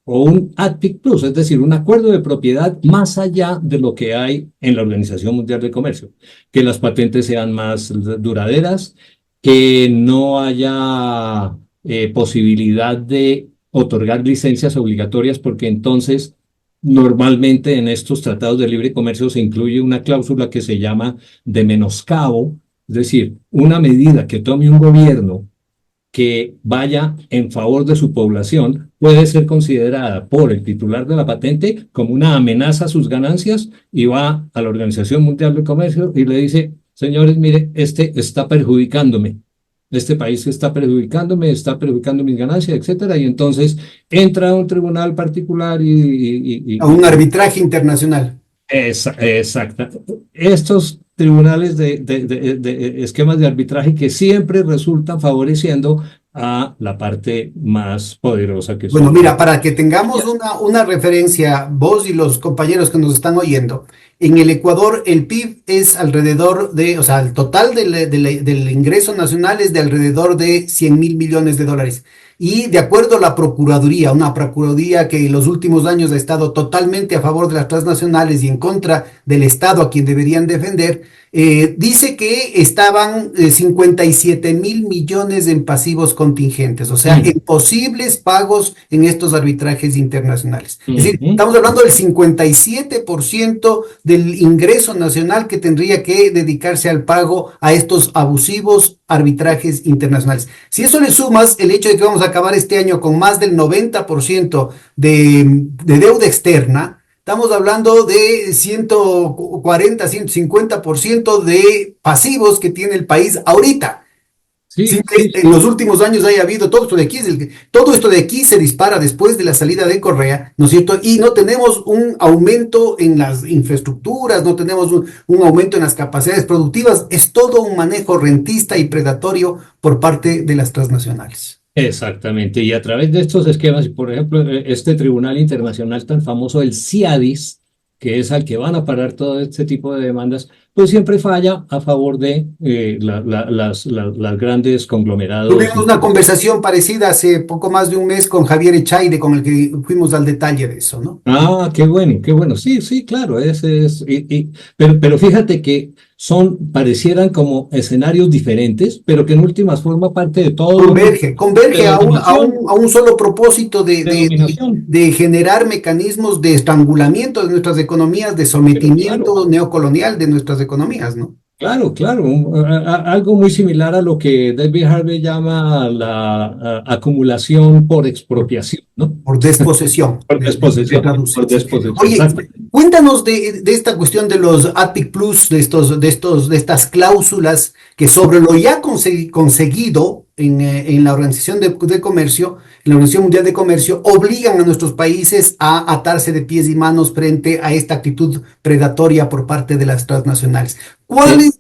o un ADPIC Plus, es decir, un acuerdo de propiedad más allá de lo que hay en la Organización Mundial de Comercio, que las patentes sean más duraderas, que no haya posibilidad de otorgar licencias obligatorias, porque entonces normalmente en estos tratados de libre comercio se incluye una cláusula que se llama de menoscabo, es decir, una medida que tome un gobierno que vaya en favor de su población puede ser considerada por el titular de la patente como una amenaza a sus ganancias y va a la Organización Mundial de Comercio y le dice, señores, mire, este está perjudicándome, este país está perjudicando mis ganancias, etcétera, y entonces entra a un tribunal particular A un arbitraje internacional. Exacto. Estos tribunales de esquemas de arbitraje que siempre resultan favoreciendo a la parte más poderosa que Bueno, son. mira, para que tengamos una referencia, vos y los compañeros que nos están oyendo, en el Ecuador el PIB es alrededor de, o sea, el total del ingreso nacional es de alrededor de 100.000 millones de dólares. Y de acuerdo a la Procuraduría, una Procuraduría que en los últimos años ha estado totalmente a favor de las transnacionales y en contra del Estado a quien deberían defender, dice que estaban 57.000 millones en pasivos contingentes, o sea, en posibles pagos en estos arbitrajes internacionales. Es decir, estamos hablando del 57% del ingreso nacional que tendría que dedicarse al pago a estos abusivos arbitrajes internacionales. Si eso le sumas el hecho de que vamos a acabar este año con más del 90% de deuda externa, estamos hablando de 140, 150% de pasivos que tiene el país ahorita. Sin que en los últimos años haya habido todo esto de aquí se dispara después de la salida de Correa, ¿no es cierto? Y no tenemos un aumento en las infraestructuras, no tenemos un aumento en las capacidades productivas, es todo un manejo rentista y predatorio por parte de las transnacionales. Exactamente, y a través de estos esquemas, por ejemplo, este tribunal internacional tan famoso, el CIADIS, que es al que van a parar todo este tipo de demandas, pues siempre falla a favor de las grandes conglomerados. Tuvimos una conversación parecida hace poco más de un mes con Javier Echaide, con el que fuimos al detalle de eso, ¿no? Ah, qué bueno, qué bueno. Sí, sí, claro, ese es. Pero fíjate que parecieran como escenarios diferentes, pero que en últimas forma parte de todo de Converge dominación, a un solo propósito de dominación. de generar mecanismos de estrangulamiento de nuestras economías, de Pero claro. sometimiento neocolonial de nuestras economías, ¿no? Claro, claro, algo muy similar a lo que David Harvey llama la acumulación por expropiación, ¿no? Por desposesión, Por se desposesión, traduce, por sí. desposesión, Oye, exacto. cuéntanos de esta cuestión de los ATIC Plus, de estas cláusulas que sobre lo ya conseguido en la Organización de Comercio, en la Organización Mundial de Comercio, obligan a nuestros países a atarse de pies y manos frente a esta actitud predatoria por parte de las transnacionales. Sí, ¿Cuáles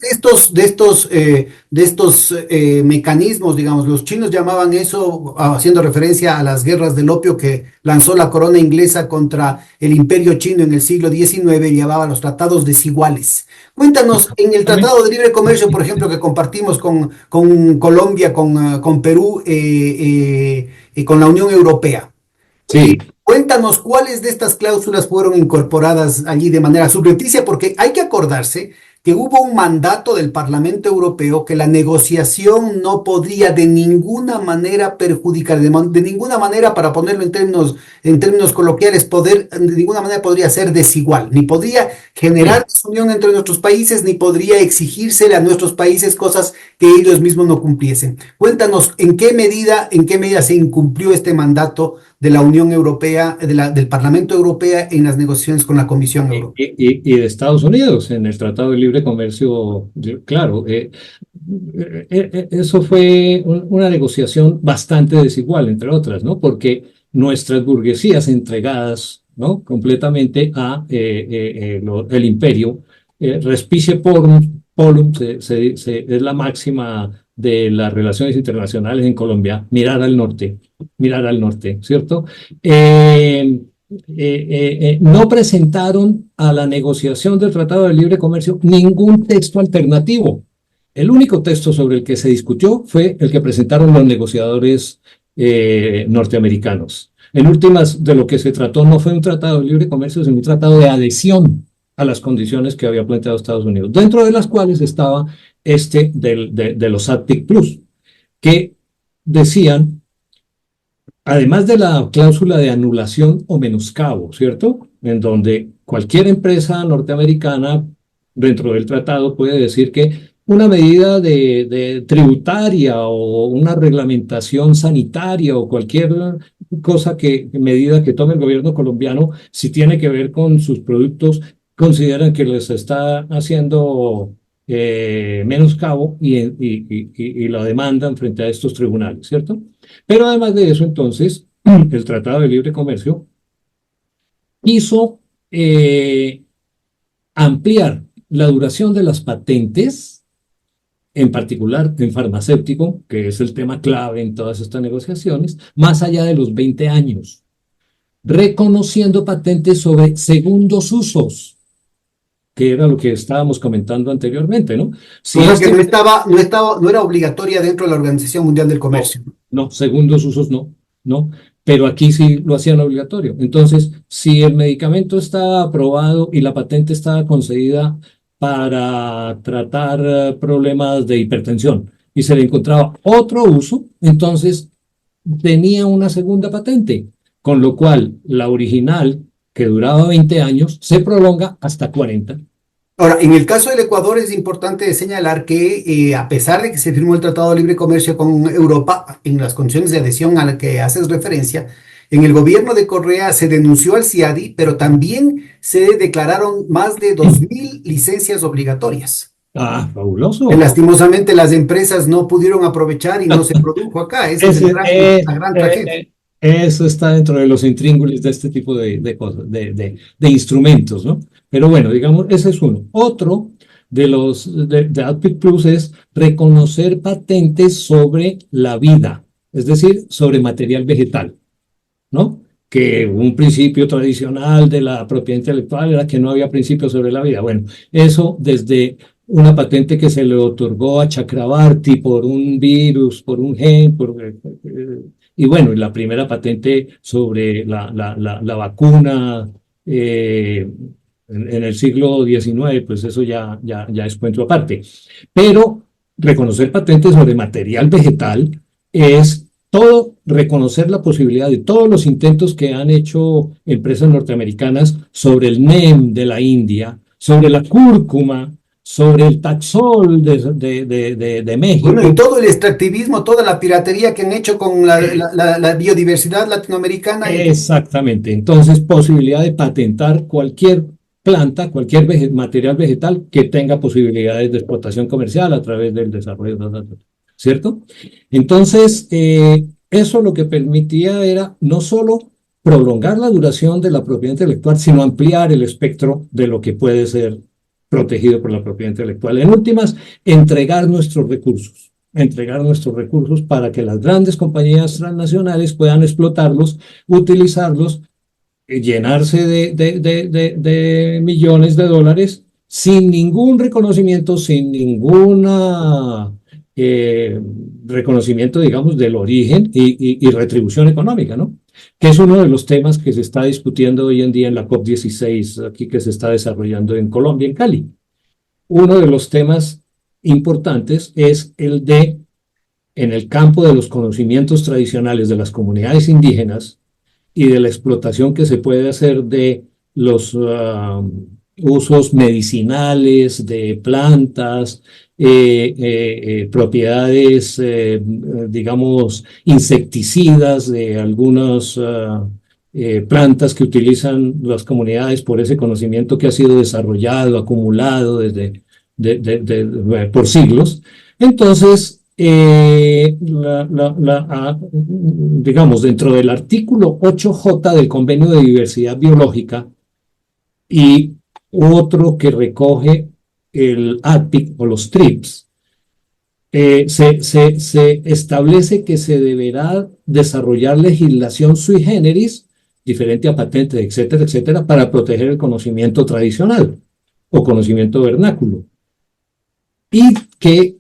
de estos mecanismos, digamos, los chinos llamaban eso, haciendo referencia a las guerras del opio que lanzó la corona inglesa contra el imperio chino en el siglo XIX, llamaba los tratados desiguales? Cuéntanos, en el exactamente. Tratado de Libre Comercio, por ejemplo, que compartimos con Colombia, con Perú y con la Unión Europea. Sí, Cuéntanos cuáles de estas cláusulas fueron incorporadas allí de manera subrepticia, porque hay que acordarse que hubo un mandato del Parlamento Europeo que la negociación no podría de ninguna manera perjudicar, de ninguna manera, para ponerlo en términos coloquiales, de ninguna manera podría ser desigual, ni podría generar sí. desunión entre nuestros países, ni podría exigírsele a nuestros países cosas que ellos mismos no cumpliesen. Cuéntanos en qué medida se incumplió este mandato de la Unión Europea, del Parlamento Europeo en las negociaciones con la Comisión Europea. Y de Estados Unidos en el Tratado de Libre Comercio, claro, eso fue una negociación bastante desigual, entre otras, ¿no? Porque nuestras burguesías entregadas, ¿no? Completamente a el imperio, respice polum es la máxima de las relaciones internacionales en Colombia, mirar al norte, ¿cierto? No presentaron a la negociación del Tratado de Libre Comercio ningún texto alternativo. El único texto sobre el que se discutió fue el que presentaron los negociadores norteamericanos. En últimas, de lo que se trató no fue un tratado de libre comercio, sino un tratado de adhesión a las condiciones que había planteado Estados Unidos, dentro de las cuales estaba de los ATIC Plus, que decían, además de la cláusula de anulación o menoscabo, ¿cierto? En donde cualquier empresa norteamericana dentro del tratado puede decir que una medida de tributaria o una reglamentación sanitaria o cualquier medida que tome el gobierno colombiano, si tiene que ver con sus productos, consideran que les está haciendo menoscabo y la demandan frente a estos tribunales, ¿cierto? Pero además de eso, entonces, el Tratado de Libre Comercio hizo ampliar la duración de las patentes, en particular en farmacéutico, que es el tema clave en todas estas negociaciones, más allá de los 20 años, reconociendo patentes sobre segundos usos, que era lo que estábamos comentando anteriormente, ¿no? O Si sea que este no era obligatoria dentro de la Organización Mundial del No, Comercio. no, segundos usos no, no, pero aquí sí lo hacían obligatorio. Entonces, si el medicamento está aprobado y la patente está concedida para tratar problemas de hipertensión y se le encontraba otro uso, entonces tenía una segunda patente, con lo cual la original, que duraba 20 años, se prolonga hasta 40. Ahora, en el caso del Ecuador es importante señalar que a pesar de que se firmó el Tratado de Libre Comercio con Europa en las condiciones de adhesión a la que haces referencia, en el gobierno de Correa se denunció al CIADI, pero también se declararon más de 2.000 licencias obligatorias, Ah, que fabuloso. lastimosamente las empresas no pudieron aprovechar y no se produjo acá. Esa es la gran tragedia. Eso está dentro de los intríngulis de este tipo de cosas, de instrumentos, ¿no? Pero bueno, digamos, ese es uno. Otro de Output Plus es reconocer patentes sobre la vida, es decir, sobre material vegetal, ¿no? que un principio tradicional de la propiedad intelectual era que no había principios sobre la vida. Bueno, eso desde una patente que se le otorgó a Chakrabarty por un virus, por un gen, y bueno, y la primera patente sobre la vacuna en el siglo XIX, pues eso ya es cuento aparte. Pero reconocer patentes sobre material vegetal es todo reconocer la posibilidad de todos los intentos que han hecho empresas norteamericanas sobre el NEM de la India, sobre la cúrcuma, sobre el Taxol de Bueno, y México. todo el extractivismo, toda la piratería que han hecho con la biodiversidad latinoamericana. Exactamente. Entonces, posibilidad de patentar cualquier planta, cualquier material vegetal que tenga posibilidades de explotación comercial a través del desarrollo, ¿cierto? Entonces, eso lo que permitía era no solo prolongar la duración de la propiedad intelectual, sino ampliar el espectro de lo que puede ser protegido por la propiedad intelectual. En últimas, entregar nuestros recursos para que las grandes compañías transnacionales puedan explotarlos, utilizarlos, llenarse de millones de dólares sin ningún reconocimiento, sin ninguna reconocimiento, digamos, del origen y retribución económica, ¿no? Que es uno de los temas que se está discutiendo hoy en día en la COP16, aquí que se está desarrollando en Colombia, en Cali. Uno de los temas importantes es el de, en el campo de los conocimientos tradicionales de las comunidades indígenas, y de la explotación que se puede hacer de los usos medicinales de plantas, propiedades, digamos, insecticidas de algunas plantas que utilizan las comunidades por ese conocimiento que ha sido desarrollado, acumulado por siglos. Entonces, digamos, dentro del artículo 8J del Convenio de Diversidad Biológica y otro que recoge el ADPIC o los TRIPS, se establece que se deberá desarrollar legislación sui generis, diferente a patente, etcétera, etcétera, para proteger el conocimiento tradicional o conocimiento vernáculo. Y que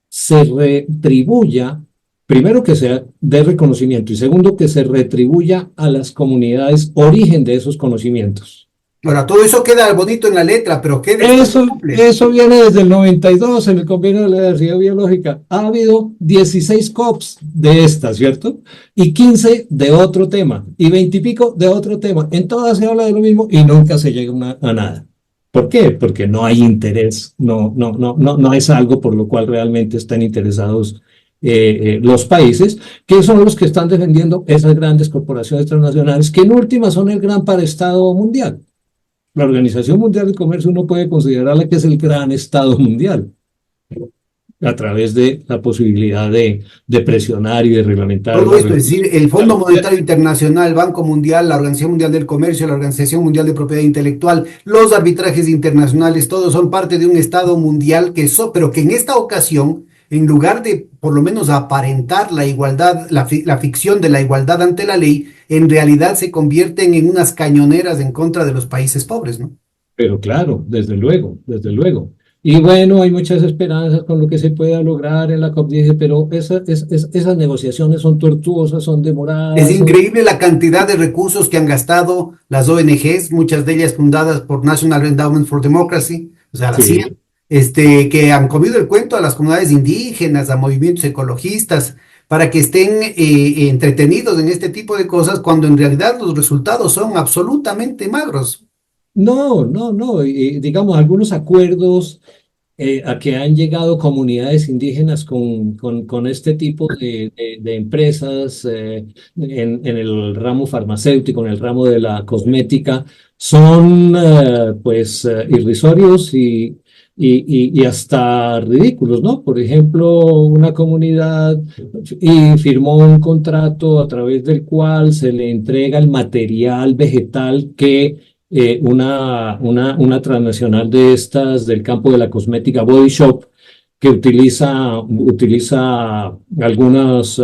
se retribuya, primero que sea de reconocimiento y segundo que se retribuya a las comunidades origen de esos conocimientos. Ahora, todo eso queda bonito en la letra, pero ¿qué después se cumple? Eso viene desde el 92 en el Convenio de la Diversidad Biológica. Ha habido 16 COPs de esta, ¿cierto? Y 15 de otro tema, y 20 y pico de otro tema. En todas se habla de lo mismo y nunca se llega a nada. ¿Por qué? Porque no hay interés, no es algo por lo cual realmente están interesados los países, que son los que están defendiendo esas grandes corporaciones transnacionales, que en última son el gran paraestado mundial. La Organización Mundial del Comercio uno puede considerarla que es el gran estado mundial, a través de la posibilidad de presionar y de reglamentar. Todo esto, es decir, el Fondo Monetario Internacional, el Banco Mundial, la Organización Mundial del Comercio, la Organización Mundial de Propiedad Intelectual, los arbitrajes internacionales, todos son parte de un Estado mundial pero que en esta ocasión, en lugar de por lo menos aparentar la igualdad, la ficción de la igualdad ante la ley, en realidad se convierten en unas cañoneras en contra de los países pobres, ¿no? Pero claro, desde luego, desde luego. Y bueno, hay muchas esperanzas con lo que se pueda lograr en la COP10, pero esas negociaciones son tortuosas, son Es demoradas. increíble la cantidad de recursos que han gastado las ONGs, muchas de ellas fundadas por National Endowment for Democracy, o sea, la CIA, Sí. que han comido el cuento a las comunidades indígenas, a movimientos ecologistas, para que estén entretenidos en este tipo de cosas, cuando en realidad los resultados son absolutamente magros. No, y digamos, algunos acuerdos a que han llegado comunidades indígenas con este tipo de empresas en el ramo farmacéutico, en el ramo de la cosmética, son pues irrisorios y hasta ridículos, ¿no? Por ejemplo, una comunidad y firmó un contrato a través del cual se le entrega el material vegetal que una transnacional de estas del campo de la cosmética Body Shop, que utiliza algunas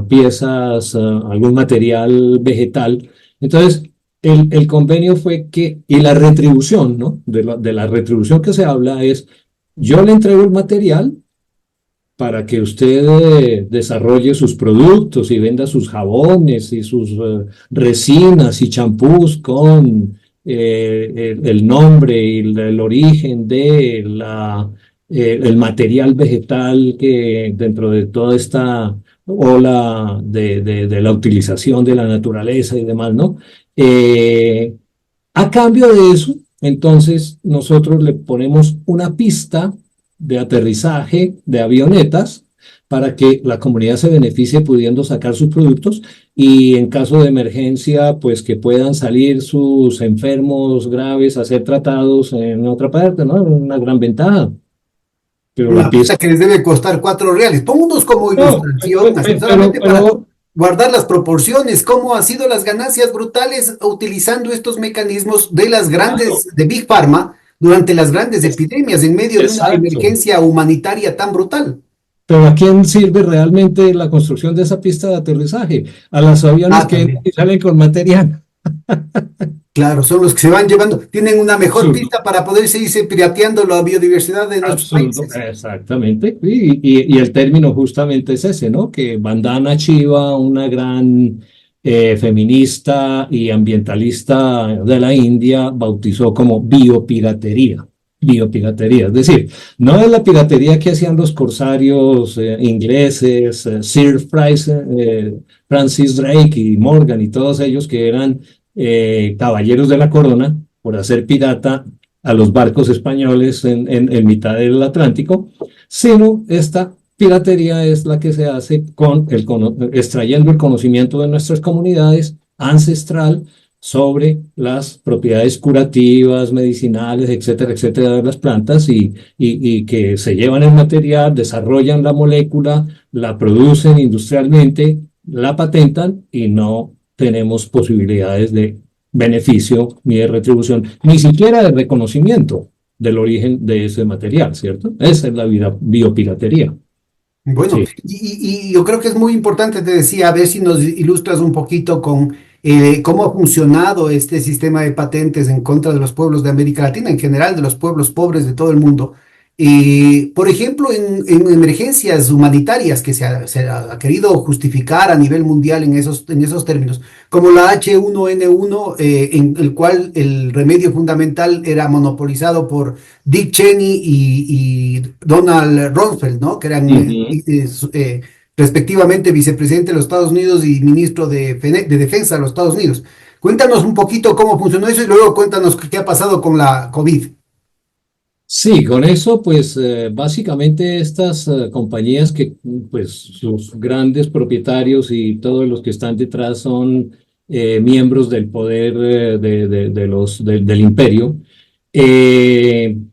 piezas, algún material vegetal Entonces, el convenio fue que, y la retribución, ¿no? De la retribución que se habla es, yo le entrego el material para que usted desarrolle sus productos y venda sus jabones y sus resinas y champús con el nombre y el origen de el material vegetal que dentro de toda esta ola de la utilización de la naturaleza y demás, ¿no? Eh, a cambio de eso, entonces nosotros le ponemos una pista de aterrizaje de avionetas para que la comunidad se beneficie pudiendo sacar sus productos y en caso de emergencia, pues que puedan salir sus enfermos graves a ser tratados en otra parte, ¿no? Una gran ventaja. Pero la Una pista, pista que les debe costar 4 reales. Pónganos como no, ilustración, así solamente para guardar las proporciones, cómo han sido las ganancias brutales utilizando estos mecanismos de las claro, grandes, de Big Pharma, durante las grandes epidemias, en medio de una exacto. emergencia humanitaria tan brutal. Pero ¿a quién sirve realmente la construcción de esa pista de aterrizaje? A los aviones Ah, que entran también. y salen con material. Claro, son los que se van llevando, tienen una mejor Absurdo. pista para poder seguirse pirateando la biodiversidad de nuestros Absurdo, países. exactamente. Y el término justamente es ese, ¿no? Que Vandana Shiva, una gran feminista y ambientalista de la India, bautizó como biopiratería. Biopiratería. Es decir, no es la piratería que hacían los corsarios ingleses, Francis Drake y Morgan y todos ellos que eran caballeros de la corona por hacer pirata a los barcos españoles en mitad del Atlántico, sino esta piratería es la que se hace extrayendo el conocimiento de nuestras comunidades ancestral sobre las propiedades curativas, medicinales, etcétera, etcétera, de las plantas y que se llevan el material, desarrollan la molécula, la producen industrialmente, la patentan y no tenemos posibilidades de beneficio ni de retribución, ni siquiera de reconocimiento del origen de ese material, ¿cierto? Esa es la biopiratería. Bueno, Sí. y yo creo que es muy importante, te decía, a ver si nos ilustras un poquito con cómo ha funcionado este sistema de patentes en contra de los pueblos de América Latina, en general de los pueblos pobres de todo el mundo. Por ejemplo, en emergencias humanitarias que se ha querido justificar a nivel mundial en esos términos, como la H1N1, en el cual el remedio fundamental era monopolizado por Dick Cheney y Donald Rumsfeld, ¿no? Que eran Ujú. respectivamente vicepresidente de los Estados Unidos y ministro de Defensa de los Estados Unidos. Cuéntanos un poquito cómo funcionó eso y luego cuéntanos qué ha pasado con la COVID. Sí, con eso, pues básicamente estas compañías que pues sus grandes propietarios y todos los que están detrás son miembros del poder del imperio. En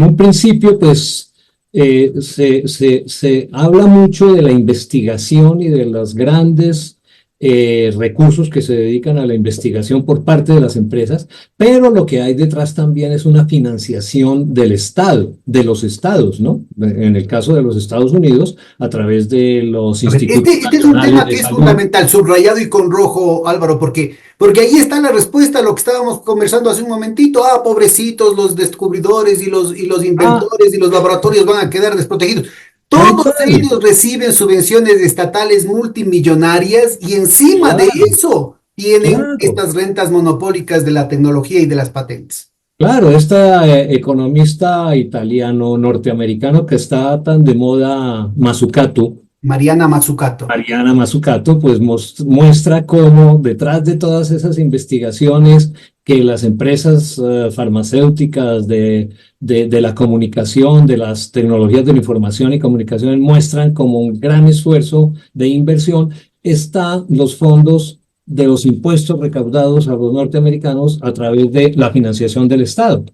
un principio, pues se habla mucho de la investigación y de los grandes recursos que se dedican a la investigación por parte de las empresas, pero lo que hay detrás también es una financiación del Estado, de los estados, ¿no? En el caso de los Estados Unidos, a través de los A ver, institutos este es un nacionales tema de que es salud. fundamental, subrayado y con rojo, Álvaro, porque ahí está la respuesta a lo que estábamos conversando hace un momentito. Ah, pobrecitos, los descubridores y los Ah, inventores y los laboratorios van a quedar desprotegidos. tal Todos cual, ellos reciben subvenciones estatales multimillonarias y encima de claro, eso tienen claro. estas rentas monopólicas de la tecnología y de las patentes. Claro, esta economista italiano-norteamericano que está tan de moda, Mazzucato, Mariana Mazzucato. Ariana Mazzucato, pues muestra cómo detrás de todas esas investigaciones que las empresas farmacéuticas de la comunicación, de las tecnologías de la información y comunicación muestran como un gran esfuerzo de inversión, están los fondos de los impuestos recaudados a los norteamericanos a través de la financiación del Estado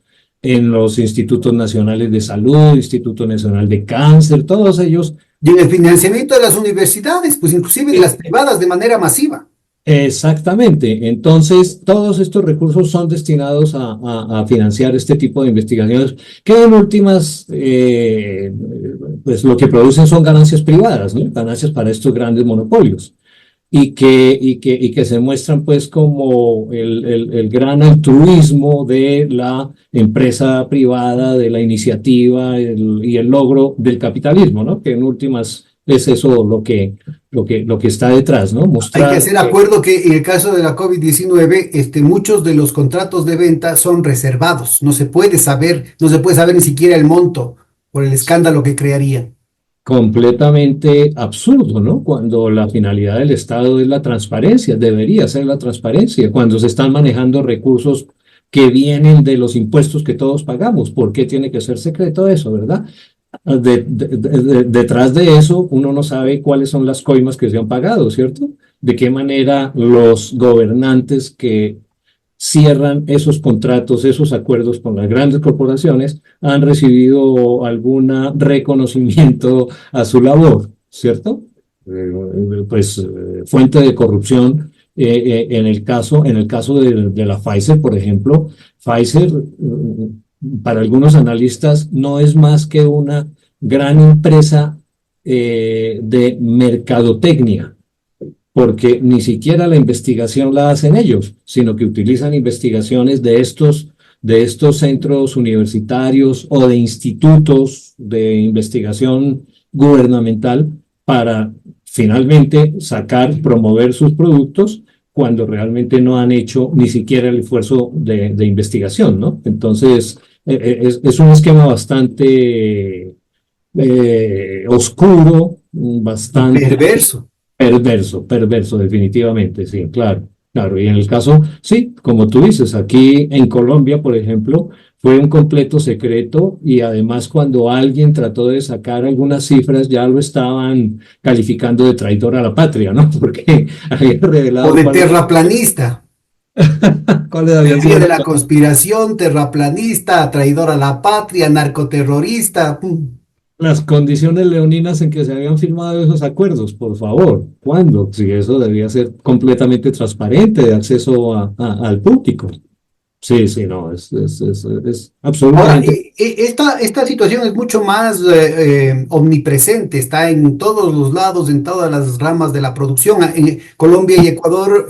en los institutos nacionales de salud, Instituto Nacional de Cáncer, todos ellos. Y en el financiamiento de las universidades, pues inclusive de las privadas de manera masiva. Exactamente. Entonces, todos estos recursos son destinados a financiar este tipo de investigaciones que en últimas, pues lo que producen son ganancias privadas, ¿no? Ganancias para estos grandes monopolios. y que se muestran pues como el gran altruismo de la empresa privada, de la iniciativa y el logro del capitalismo, ¿no? Que en últimas es eso lo que está detrás, ¿no? Hay que Mostrar hacer que acuerdo que en el caso de la COVID-19, muchos de los contratos de venta son reservados. No se puede saber ni siquiera el monto por el escándalo que crearía. completamente absurdo, ¿no? Cuando la finalidad del Estado es la transparencia, debería ser la transparencia, cuando se están manejando recursos que vienen de los impuestos que todos pagamos. ¿Por qué tiene que ser secreto eso, verdad? Detrás de eso, uno no sabe cuáles son las coimas que se han pagado, ¿cierto? De qué manera los gobernantes que cierran esos contratos, esos acuerdos con las grandes corporaciones, han recibido algún reconocimiento a su labor, ¿cierto? Pues fuente de corrupción. En el caso de la Pfizer, por ejemplo, Pfizer, para algunos analistas, no es más que una gran empresa de mercadotecnia, porque ni siquiera la investigación la hacen ellos, sino que utilizan investigaciones de estos centros universitarios o de institutos de investigación gubernamental para finalmente promover sus productos cuando realmente no han hecho ni siquiera el esfuerzo de investigación, ¿no? Entonces, es un esquema bastante oscuro, Y bastante perverso. perverso, definitivamente, sí, claro, claro. Y en el caso, sí, como tú dices, aquí en Colombia, por ejemplo, fue un completo secreto y además cuando alguien trató de sacar algunas cifras ya lo estaban calificando de traidor a la patria, ¿no? Porque había O revelado de cuáles, terraplanista. cuáles habían sido Teoría de la conspiración, terraplanista, traidor a la patria, narcoterrorista. las condiciones leoninas en que se habían firmado esos acuerdos, por favor. ¿Cuándo? Si eso debía ser completamente transparente, de acceso al público. Sí, sí, no, es Ahora, absolutamente. esta situación es mucho más omnipresente, está en todos los lados, en todas las ramas de la producción. En Colombia y Ecuador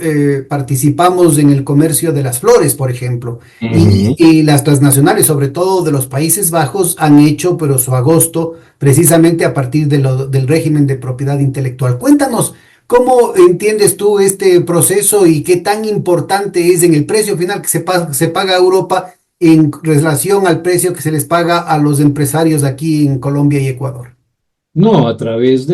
participamos en el comercio de las flores, por ejemplo, Ujú. y las transnacionales, sobre todo de los Países Bajos, han hecho, pero su agosto, precisamente a partir del régimen de propiedad intelectual. Cuéntanos. ¿Cómo entiendes tú este proceso y qué tan importante es en el precio final que se paga a Europa en relación al precio que se les paga a los empresarios aquí en Colombia y Ecuador? No, a través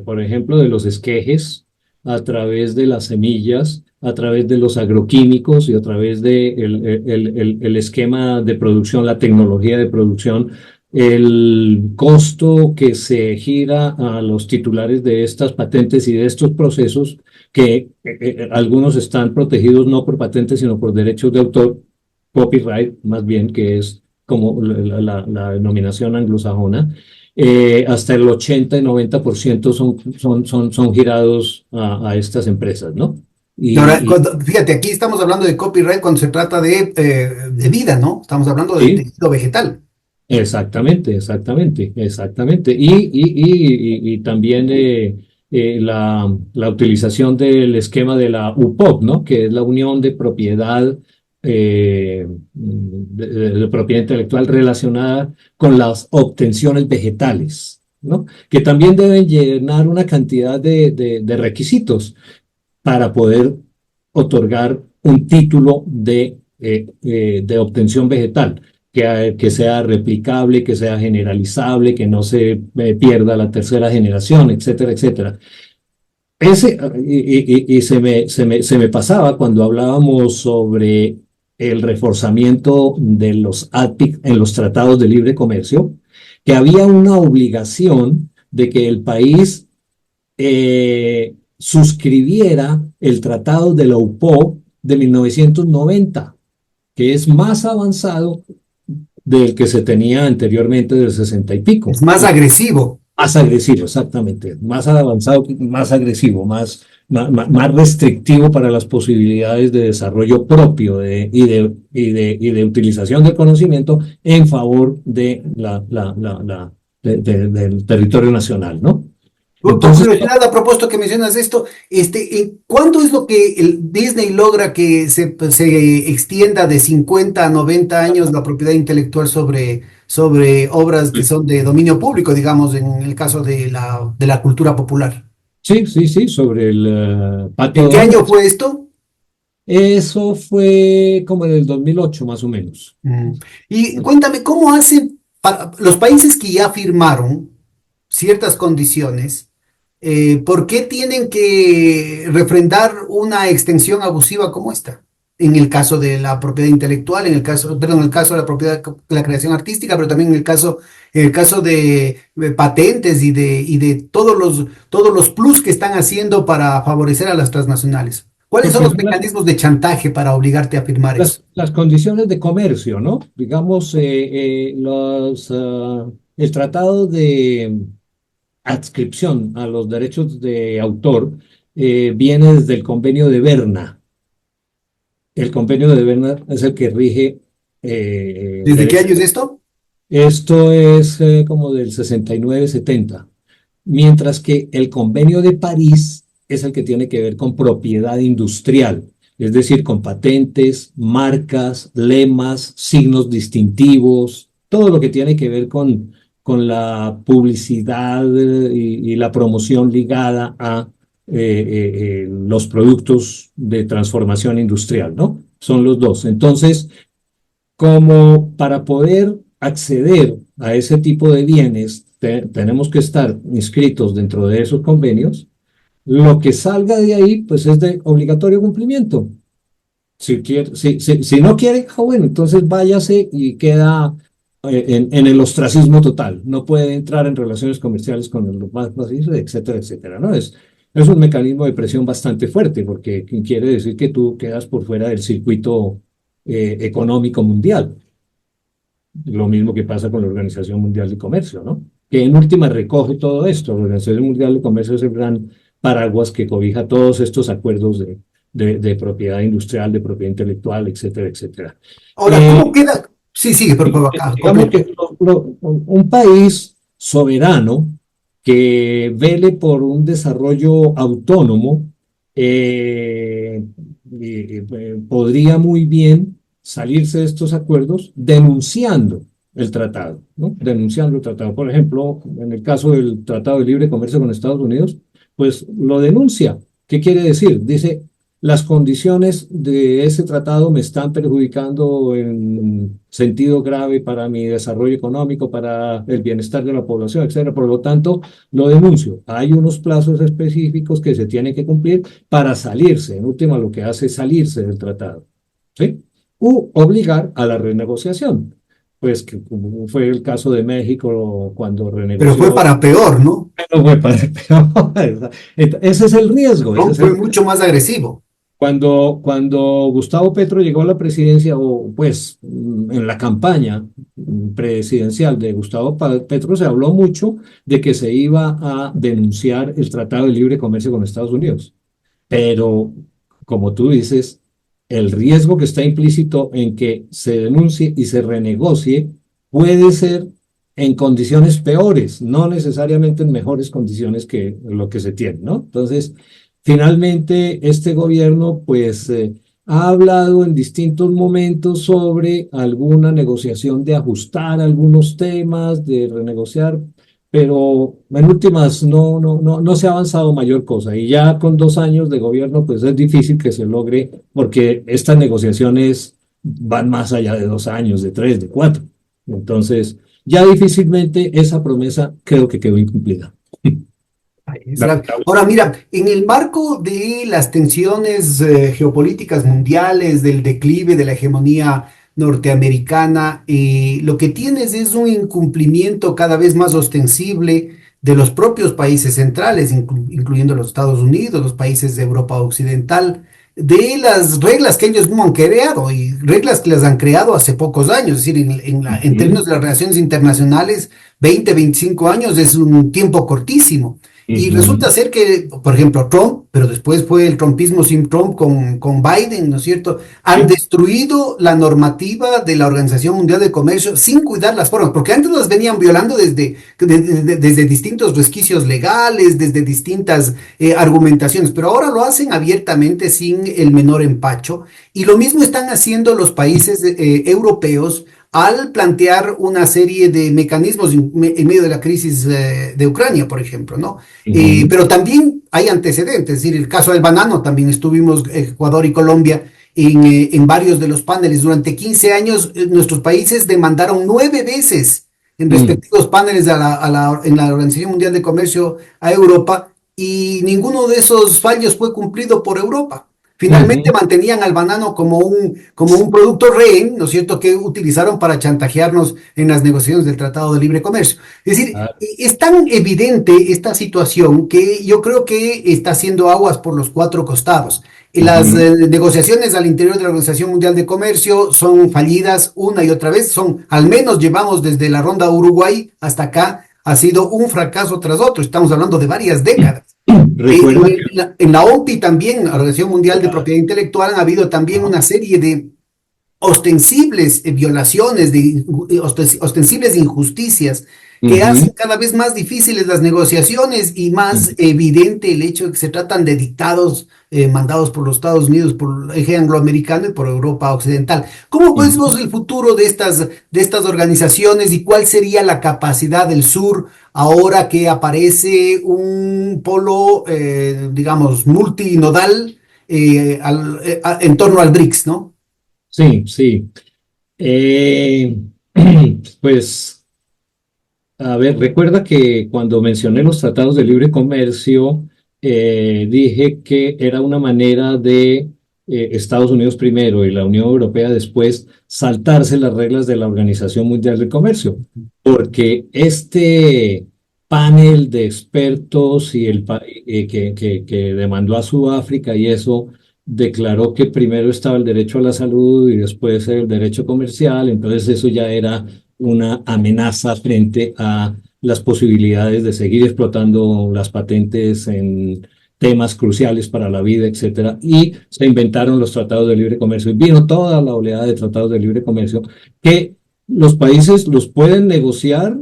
por ejemplo, de los esquejes, a través de las semillas, a través de los agroquímicos y a través de el esquema de producción, la tecnología de producción, el costo que se gira a los titulares de estas patentes y de estos procesos, que algunos están protegidos no por patentes, sino por derechos de autor, copyright, más bien, que es como la denominación anglosajona. Hasta el 80 y 90% son girados a estas empresas, ¿no? Ahora, Y fíjate, aquí estamos hablando de copyright cuando se trata de vida, ¿no? Estamos hablando de sí, tejido vegetal. exactamente, exactamente, exactamente. Y también la utilización del esquema de la UPOP, ¿no? Que es la Unión de Propiedad, de propiedad intelectual relacionada con las obtenciones vegetales, ¿no? Que también deben llenar una cantidad de requisitos para poder otorgar un título de obtención vegetal, que sea replicable, que sea generalizable, que no se pierda la tercera generación, etcétera, etcétera. Y se me pasaba cuando hablábamos sobre el reforzamiento de los ATIC en los tratados de libre comercio, que había una obligación de que el país suscribiera el Tratado de la UPO de 1990, que es más avanzado del que se tenía anteriormente del 60 y pico. Es más agresivo. Más agresivo, exactamente. Más avanzado, más agresivo, más restrictivo para las posibilidades de desarrollo propio y de utilización del conocimiento en favor del territorio nacional, ¿no? Por Entonces, curiosidad, a propósito que mencionas esto, ¿cuándo es lo que el Disney logra que se extienda de 50 a 90 años la propiedad intelectual sobre obras que son de dominio público, digamos, en el caso de la cultura popular? sí, sí, sí, sobre el Pato ¿En qué Donald. año fue esto? Eso fue como en el 2008 más o menos. Mm. Y cuéntame, ¿cómo hacen para los países que ya firmaron ciertas condiciones? ¿Por qué tienen que refrendar una extensión abusiva como esta? En el caso de la propiedad intelectual, perdón, en el caso de la propiedad, la creación artística, pero también en el caso de patentes y de todos los plus que están haciendo para favorecer a las transnacionales. ¿Cuáles son Porque los son mecanismos de chantaje para obligarte a firmar eso? las condiciones de comercio, ¿no? Digamos, el tratado de adscripción a los derechos de autor viene desde el convenio de Berna. El convenio de Berna es el que rige ¿Desde qué derechos. año es esto? Esto es como del 69-70, mientras que el convenio de París es el que tiene que ver con propiedad industrial, es decir, con patentes, marcas, lemas, signos distintivos, todo lo que tiene que ver con la publicidad y la promoción ligada a los productos de transformación industrial, ¿no? Son los dos. Entonces, como para poder acceder a ese tipo de bienes, tenemos que estar inscritos dentro de esos convenios. Lo que salga de ahí, pues es de obligatorio cumplimiento. Si no quiere, bueno, entonces váyase y queda en el ostracismo total. No puede entrar en relaciones comerciales con los más macizos, etcétera, etcétera, ¿no? Es un mecanismo de presión bastante fuerte, porque quiere decir que tú quedas por fuera del circuito económico mundial. Lo mismo que pasa con la Organización Mundial de Comercio, ¿no? Que en última recoge todo esto. La Organización Mundial de Comercio es el gran paraguas que cobija todos estos acuerdos de propiedad industrial, de propiedad intelectual, etcétera, etcétera. Ahora, Eh, ¿cómo queda? Sí, sigue, por acá, digamos completa. que un país soberano que vele por un desarrollo autónomo podría muy bien salirse de estos acuerdos denunciando el tratado, ¿no? Denunciando el tratado. Por ejemplo, en el caso del Tratado de Libre Comercio con Estados Unidos, pues lo denuncia. ¿Qué quiere decir? Dice, las condiciones de ese tratado me están perjudicando en sentido grave para mi desarrollo económico, para el bienestar de la población, etcétera. Por lo tanto, lo denuncio. Hay unos plazos específicos que se tienen que cumplir para salirse. En última, lo que hace es salirse del tratado, ¿sí? U obligar a la renegociación. Pues que como fue el caso de México cuando Pero fue renegoció. para peor, ¿no? No fue para peor. Ese es el riesgo, ese Trump es fue el mucho más agresivo. cuando Gustavo Petro llegó a la presidencia, o pues en la campaña presidencial de Gustavo Petro, se habló mucho de que se iba a denunciar el Tratado de Libre Comercio con Estados Unidos. Pero, como tú dices, el riesgo que está implícito en que se denuncie y se renegocie puede ser en condiciones peores, no necesariamente en mejores condiciones que lo que se tiene, ¿no? Entonces, finalmente, este gobierno, pues, ha hablado en distintos momentos sobre alguna negociación de ajustar algunos temas, de renegociar, pero en últimas no se ha avanzado mayor cosa. Y ya con 2 años de gobierno, pues es difícil que se logre, porque estas negociaciones van más allá de 2 años, de 3, de 4. Entonces, ya difícilmente esa promesa creo que quedó incumplida. Lamentable. Ahora, mira, en el marco de las tensiones geopolíticas mundiales, del declive de la hegemonía norteamericana, lo que tienes es un incumplimiento cada vez más ostensible de los propios países centrales, incluyendo los Estados Unidos, los países de Europa Occidental, de las reglas que ellos mismos han creado y reglas que las han creado hace pocos años, es decir, en Ujú. términos de las relaciones internacionales, 20, 25 años es un tiempo cortísimo. Y Ujú. resulta ser que, por ejemplo, Trump, pero después fue el trumpismo sin Trump con Biden, ¿no es cierto? Han Sí. destruido la normativa de la Organización Mundial de Comercio sin cuidar las formas, porque antes las venían violando desde distintos resquicios legales, desde distintas argumentaciones, pero ahora lo hacen abiertamente sin el menor empacho. Y lo mismo están haciendo los países europeos al plantear una serie de mecanismos en medio de la crisis de Ucrania, por ejemplo, ¿no? Ujú. Pero también hay antecedentes, es decir, el caso del banano, también estuvimos Ecuador y Colombia en varios de los paneles. Durante 15 años, nuestros países demandaron 9 veces en Mm. respectivos paneles en la Organización Mundial de Comercio a Europa y ninguno de esos fallos fue cumplido por Europa. Finalmente Ujú. mantenían al banano como un producto rehén, ¿no es cierto?, que utilizaron para chantajearnos en las negociaciones del Tratado de Libre Comercio. Es decir, Ah, es tan evidente esta situación que yo creo que está haciendo aguas por los cuatro costados. Las ujú. negociaciones al interior de la Organización Mundial de Comercio son fallidas una y otra vez. Al menos llevamos desde la ronda Uruguay hasta acá, ha sido un fracaso tras otro. Estamos hablando de varias décadas. Recuerda que En la OMPI también, la Organización Mundial de Propiedad Intelectual, ha habido también una serie de ostensibles violaciones, ostensibles injusticias que hacen ujú, cada vez más difíciles las negociaciones y más ujú, evidente el hecho de que se tratan de dictados mandados por los Estados Unidos, por el eje angloamericano y por Europa Occidental. ¿Cómo ves ujú. vos el futuro de estas organizaciones y cuál sería la capacidad del sur ahora que aparece un polo, digamos, multinodal en torno al BRICS, ¿no? Sí, sí. Eh, pues, a ver, recuerda que cuando mencioné los tratados de libre comercio, dije que era una manera de Estados Unidos primero y la Unión Europea después saltarse las reglas de la Organización Mundial del Comercio, porque este panel de expertos y que demandó a Sudáfrica y eso declaró que primero estaba el derecho a la salud y después el derecho comercial, entonces eso ya era una amenaza frente a las posibilidades de seguir explotando las patentes en temas cruciales para la vida, etcétera, y se inventaron los tratados de libre comercio y vino toda la oleada de tratados de libre comercio que los países los pueden negociar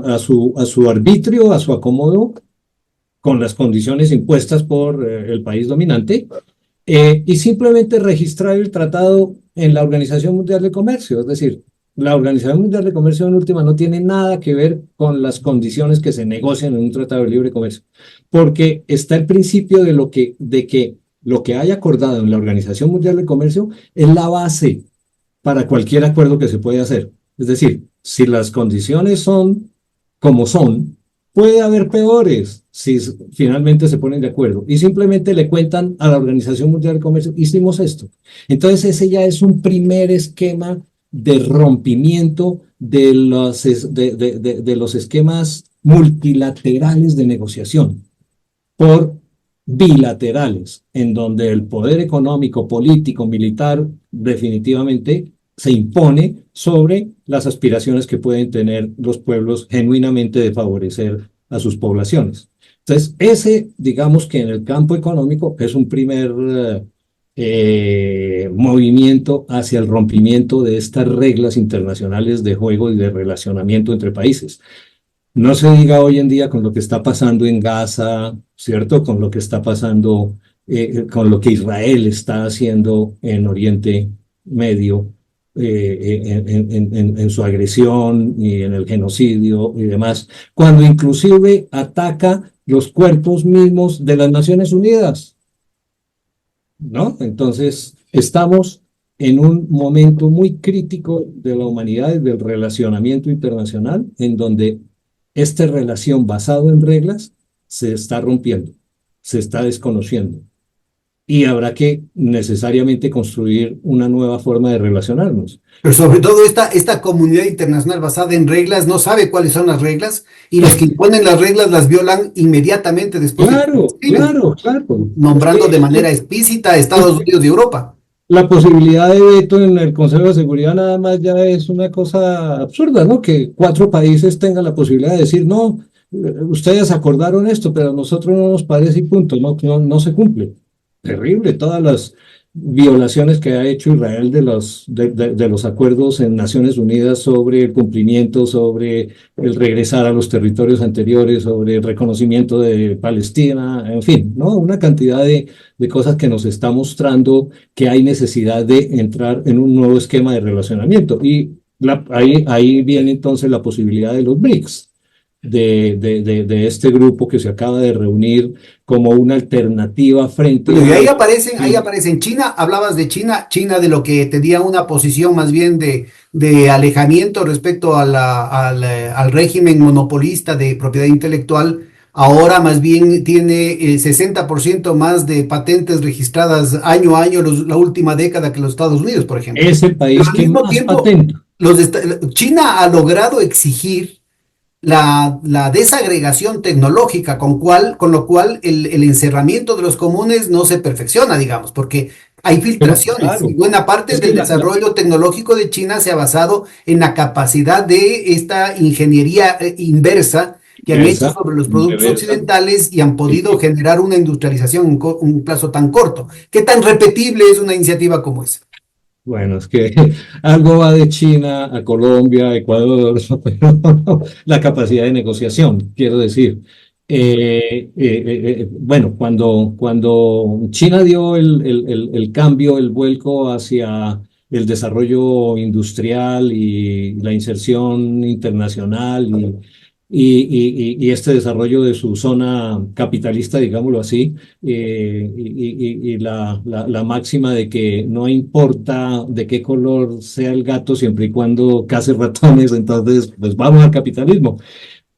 a su arbitrio, a su acomodo, con las condiciones impuestas por el país dominante, y simplemente registrar el tratado en la Organización Mundial de Comercio. Es decir, la Organización Mundial de Comercio en última no tiene nada que ver con las condiciones que se negocian en un tratado de libre comercio, porque está el principio de que lo que haya acordado en la Organización Mundial de Comercio es la base para cualquier acuerdo que se puede hacer. Es decir, si las condiciones son como son, puede haber peores si finalmente se ponen de acuerdo y simplemente le cuentan a la Organización Mundial del Comercio, hicimos esto. Entonces ese ya es un primer esquema de rompimiento de los esquemas multilaterales de negociación por bilaterales, en donde el poder económico, político, militar definitivamente se impone sobre las aspiraciones que pueden tener los pueblos genuinamente de favorecer a sus poblaciones. Entonces, ese, digamos que en el campo económico es un primer movimiento hacia el rompimiento de estas reglas internacionales de juego y de relacionamiento entre países. No se diga hoy en día con lo que está pasando en Gaza, ¿cierto? Con lo que está pasando, con lo que Israel está haciendo en Oriente Medio, en su agresión y en el genocidio y demás, cuando inclusive ataca los cuerpos mismos de las Naciones Unidas, ¿no? Entonces, estamos en un momento muy crítico de la humanidad, del relacionamiento internacional, en donde esta relación basada en reglas se está rompiendo, se está desconociendo. Y habrá que necesariamente construir una nueva forma de relacionarnos. Pero sobre todo esta comunidad internacional basada en reglas no sabe cuáles son las reglas y los que imponen las reglas las violan inmediatamente después de que se Claro, escriben, claro, claro. nombrando de manera explícita a Es Estados que Unidos y Europa. la posibilidad de veto en el Consejo de Seguridad nada más ya es una cosa absurda, ¿no? Que cuatro países tengan la posibilidad de decir, no, ustedes acordaron esto, pero a nosotros no nos parece y punto, no se cumple. Terrible, todas las violaciones que ha hecho Israel de los acuerdos en Naciones Unidas sobre el cumplimiento, sobre el regresar a los territorios anteriores, sobre el reconocimiento de Palestina, en fin, ¿no? Una cantidad de cosas que nos está mostrando que hay necesidad de entrar en un nuevo esquema de relacionamiento. Y ahí viene entonces la posibilidad de los BRICS, de este grupo que se acaba de reunir como una alternativa frente Bueno, y a... ahí aparecen China, hablabas de China, China de lo que tenía una posición más bien de alejamiento respecto a al régimen monopolista de propiedad intelectual, ahora más bien tiene el 60% más de patentes registradas año a año la última década que los Estados Unidos, por ejemplo. Es el Pero país al que mismo más tiempo, patenta. China ha logrado exigir la desagregación tecnológica, con lo cual el encerramiento de los comunes no se perfecciona, digamos, porque hay Pero filtraciones y claro, buena parte es que del desarrollo tecnológico de China se ha basado en la capacidad de esta ingeniería inversa que han hecho reversa, sobre los productos reversa. occidentales y han podido generar una industrialización en un plazo tan corto. ¿Qué tan repetible es una iniciativa como esa? Bueno, es que algo va de China a Colombia, a Ecuador, pero la capacidad de negociación, quiero decir. Bueno, cuando China dio el cambio, el vuelco hacia el desarrollo industrial y la inserción internacional y este desarrollo de su zona capitalista, digámoslo así, y la máxima de que no importa de qué color sea el gato siempre y cuando case ratones, entonces pues vamos al capitalismo.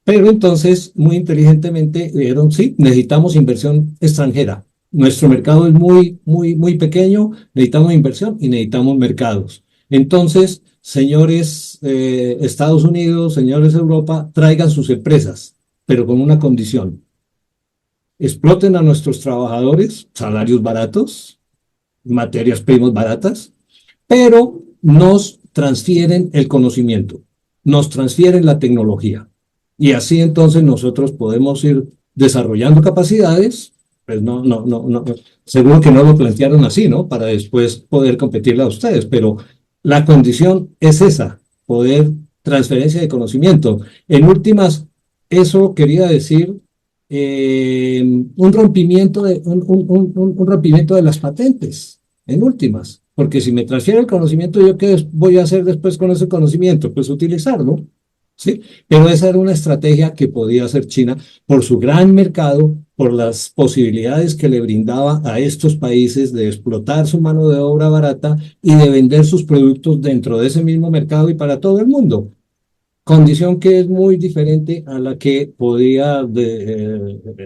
Pero entonces, muy inteligentemente, dijeron, sí, necesitamos inversión extranjera. Nuestro mercado es muy pequeño, necesitamos inversión y necesitamos mercados. Entonces, señores Estados Unidos, señores Europa, traigan sus empresas, pero con una condición. Exploten a nuestros trabajadores, salarios baratos, materias primas baratas, pero nos transfieren el conocimiento, nos transfieren la tecnología. Y así entonces nosotros podemos ir desarrollando capacidades, pues seguro que no lo plantearon así, ¿no? Para después poder competirle a ustedes, pero la condición es esa, poder transferencia de conocimiento. En últimas, eso quería decir un rompimiento un rompimiento de las patentes, en últimas, porque si me transfiere el conocimiento, ¿yo qué voy a hacer después con ese conocimiento? Pues utilizarlo, ¿sí? Pero esa era una estrategia que podía hacer China por su gran mercado, por las posibilidades que le brindaba a estos países de explotar su mano de obra barata y de vender sus productos dentro de ese mismo mercado y para todo el mundo. Condición que es muy diferente a la que podía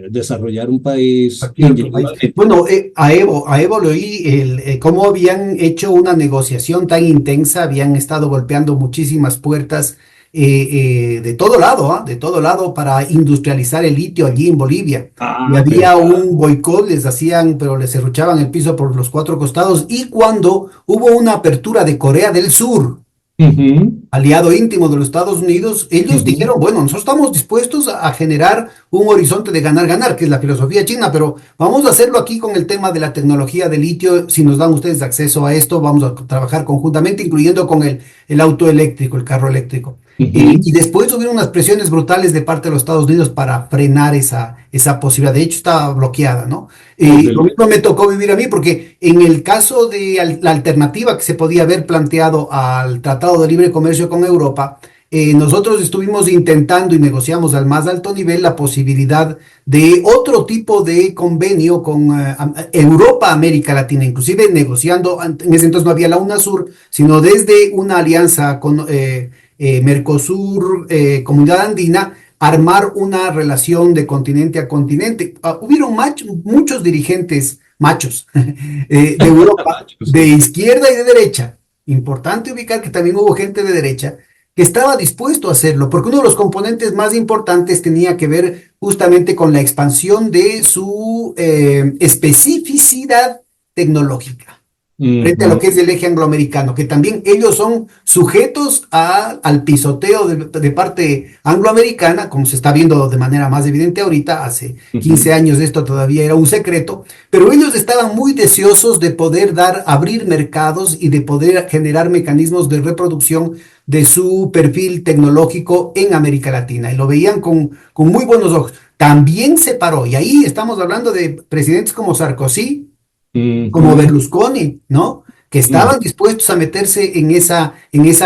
desarrollar un país Aquí en otro país. individualmente. Bueno, a Evo lo oí cómo habían hecho una negociación tan intensa, habían estado golpeando muchísimas puertas de todo lado, ¿ah? De todo lado para industrializar el litio allí en Bolivia. Y Ah, pero había claro. un boicot, les hacían, pero les serruchaban el piso por los cuatro costados. Y cuando hubo una apertura de Corea del Sur, Ujú, aliado íntimo de los Estados Unidos, ellos ujú. dijeron, bueno, nosotros estamos dispuestos a generar un horizonte de ganar-ganar, que es la filosofía china, pero vamos a hacerlo aquí con el tema de la tecnología de litio. Si nos dan ustedes acceso a esto, vamos a trabajar conjuntamente, incluyendo con el auto eléctrico, el carro eléctrico. Y Ujú. después hubieron unas presiones brutales de parte de los Estados Unidos para frenar esa posibilidad. De hecho, estaba bloqueada, ¿no? Desde Lo mismo luego. me tocó vivir a mí, porque en el caso de la alternativa que se podía haber planteado al Tratado de Libre Comercio con Europa, nosotros estuvimos intentando y negociamos al más alto nivel la posibilidad de otro tipo de convenio con Europa, América Latina, inclusive negociando, en ese entonces no había la UNASUR, sino desde una alianza con Mercosur, Comunidad Andina, armar una relación de continente a continente. Hubieron muchos dirigentes machos de Europa, de Sí. izquierda y de derecha. Importante ubicar que también hubo gente de derecha que estaba dispuesto a hacerlo, porque uno de los componentes más importantes tenía que ver justamente con la expansión de su especificidad tecnológica. frente a lo Ujú, que es el eje angloamericano, que también ellos son sujetos al pisoteo de parte angloamericana, como se está viendo de manera más evidente ahorita. Hace ujú, 15 años esto todavía era un secreto, pero ellos estaban muy deseosos de poder abrir mercados y de poder generar mecanismos de reproducción de su perfil tecnológico en América Latina, y lo veían con muy buenos ojos. También se paró, y ahí estamos hablando de presidentes como Sarkozy, como ujú, Berlusconi, ¿no? Que ujú. estaban dispuestos a meterse en esa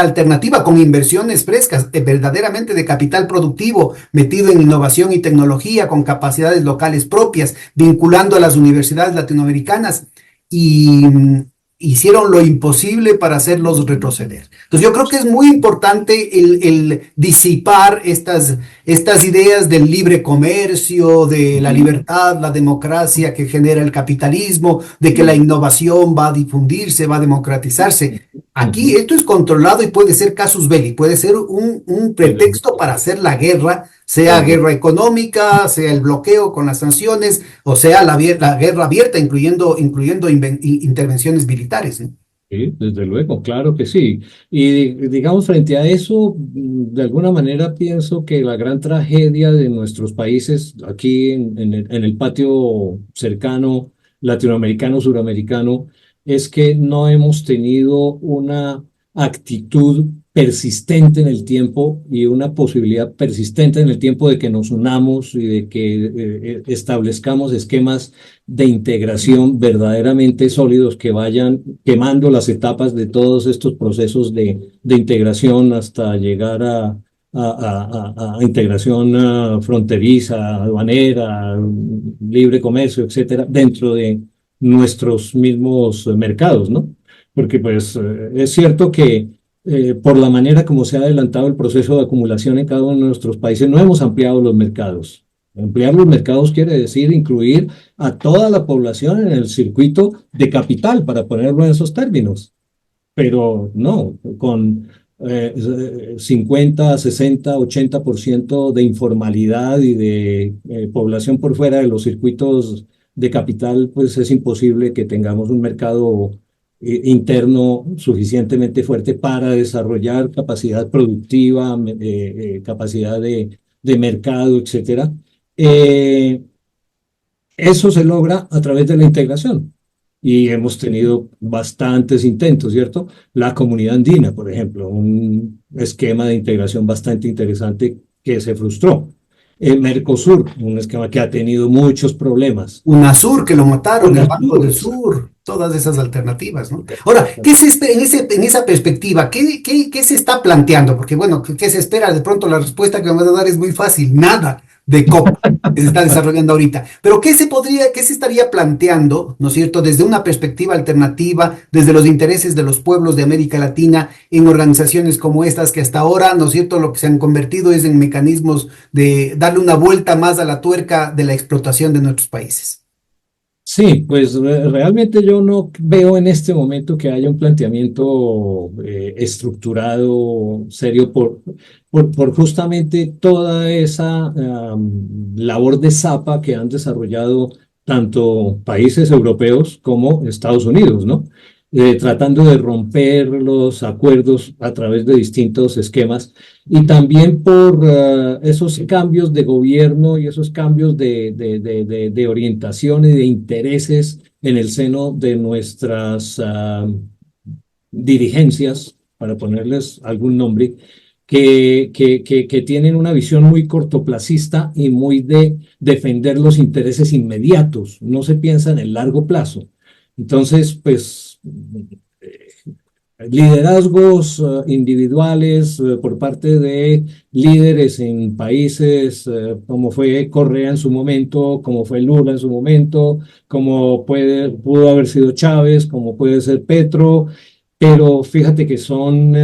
alternativa con inversiones frescas, verdaderamente de capital productivo, metido en innovación y tecnología, con capacidades locales propias, vinculando a las universidades latinoamericanas, y hicieron lo imposible para hacerlos retroceder. Entonces yo creo que es muy importante el disipar estas ideas del libre comercio, de la Ujú, libertad, la democracia que genera el capitalismo, de que la innovación va a difundirse, va a democratizarse. Aquí ujú. esto es controlado y puede ser casus belli, puede ser un Desde pretexto para hacer la guerra, sea luego. guerra económica, sea el bloqueo con las sanciones, o sea la guerra abierta, incluyendo intervenciones militares, ¿no? Sí, desde luego, claro que sí. Y digamos, frente a eso, de alguna manera pienso que la gran tragedia de nuestros países, aquí en el patio cercano, latinoamericano, suramericano, es que no hemos tenido una actitud persistente en el tiempo y una posibilidad persistente en el tiempo de que nos unamos y de que establezcamos esquemas de integración verdaderamente sólidos que vayan quemando las etapas de todos estos procesos de integración hasta llegar a integración fronteriza, aduanera, libre comercio, etcétera, dentro de nuestros mismos mercados, ¿no? Porque pues es cierto que por la manera como se ha adelantado el proceso de acumulación en cada uno de nuestros países, no hemos ampliado los mercados. Ampliar los mercados quiere decir incluir a toda la población en el circuito de capital, para ponerlo en esos términos. Pero no, con 50, 60, 80% de informalidad y de población por fuera de los circuitos de capital, pues es imposible que tengamos un mercado interno suficientemente fuerte para desarrollar capacidad productiva, capacidad de mercado, etcétera. Eh, Eso se logra a través de la integración. Y hemos tenido bastantes intentos, ¿cierto? La comunidad andina, por ejemplo, un esquema de integración bastante interesante que se frustró. El Mercosur, un esquema que ha tenido muchos problemas. UNASUR, que lo mataron, el Banco UNASUR, del Sur, todas esas alternativas, ¿no? Ahora, en esa perspectiva, qué se está planteando? Porque, bueno, ¿qué se espera? De pronto la respuesta que me vas a dar es muy fácil, nada de COP que se está desarrollando ahorita. Pero qué se estaría planteando, ¿no es cierto?, desde una perspectiva alternativa, desde los intereses de los pueblos de América Latina, en organizaciones como estas que hasta ahora, ¿no es cierto?, lo que se han convertido es en mecanismos de darle una vuelta más a la tuerca de la explotación de nuestros países. Sí, pues realmente yo no veo en este momento que haya un planteamiento estructurado, serio, por justamente toda esa labor de zapa que han desarrollado tanto países europeos como Estados Unidos, ¿no? Tratando de romper los acuerdos a través de distintos esquemas y también por esos cambios de gobierno y esos cambios de orientación y de intereses en el seno de nuestras dirigencias, para ponerles algún nombre, que tienen una visión muy cortoplacista y muy de defender los intereses inmediatos, no se piensa en el largo plazo. Entonces, pues liderazgos individuales por parte de líderes en países como fue Correa en su momento, como fue Lula en su momento, pudo haber sido Chávez, como puede ser Petro, pero fíjate que son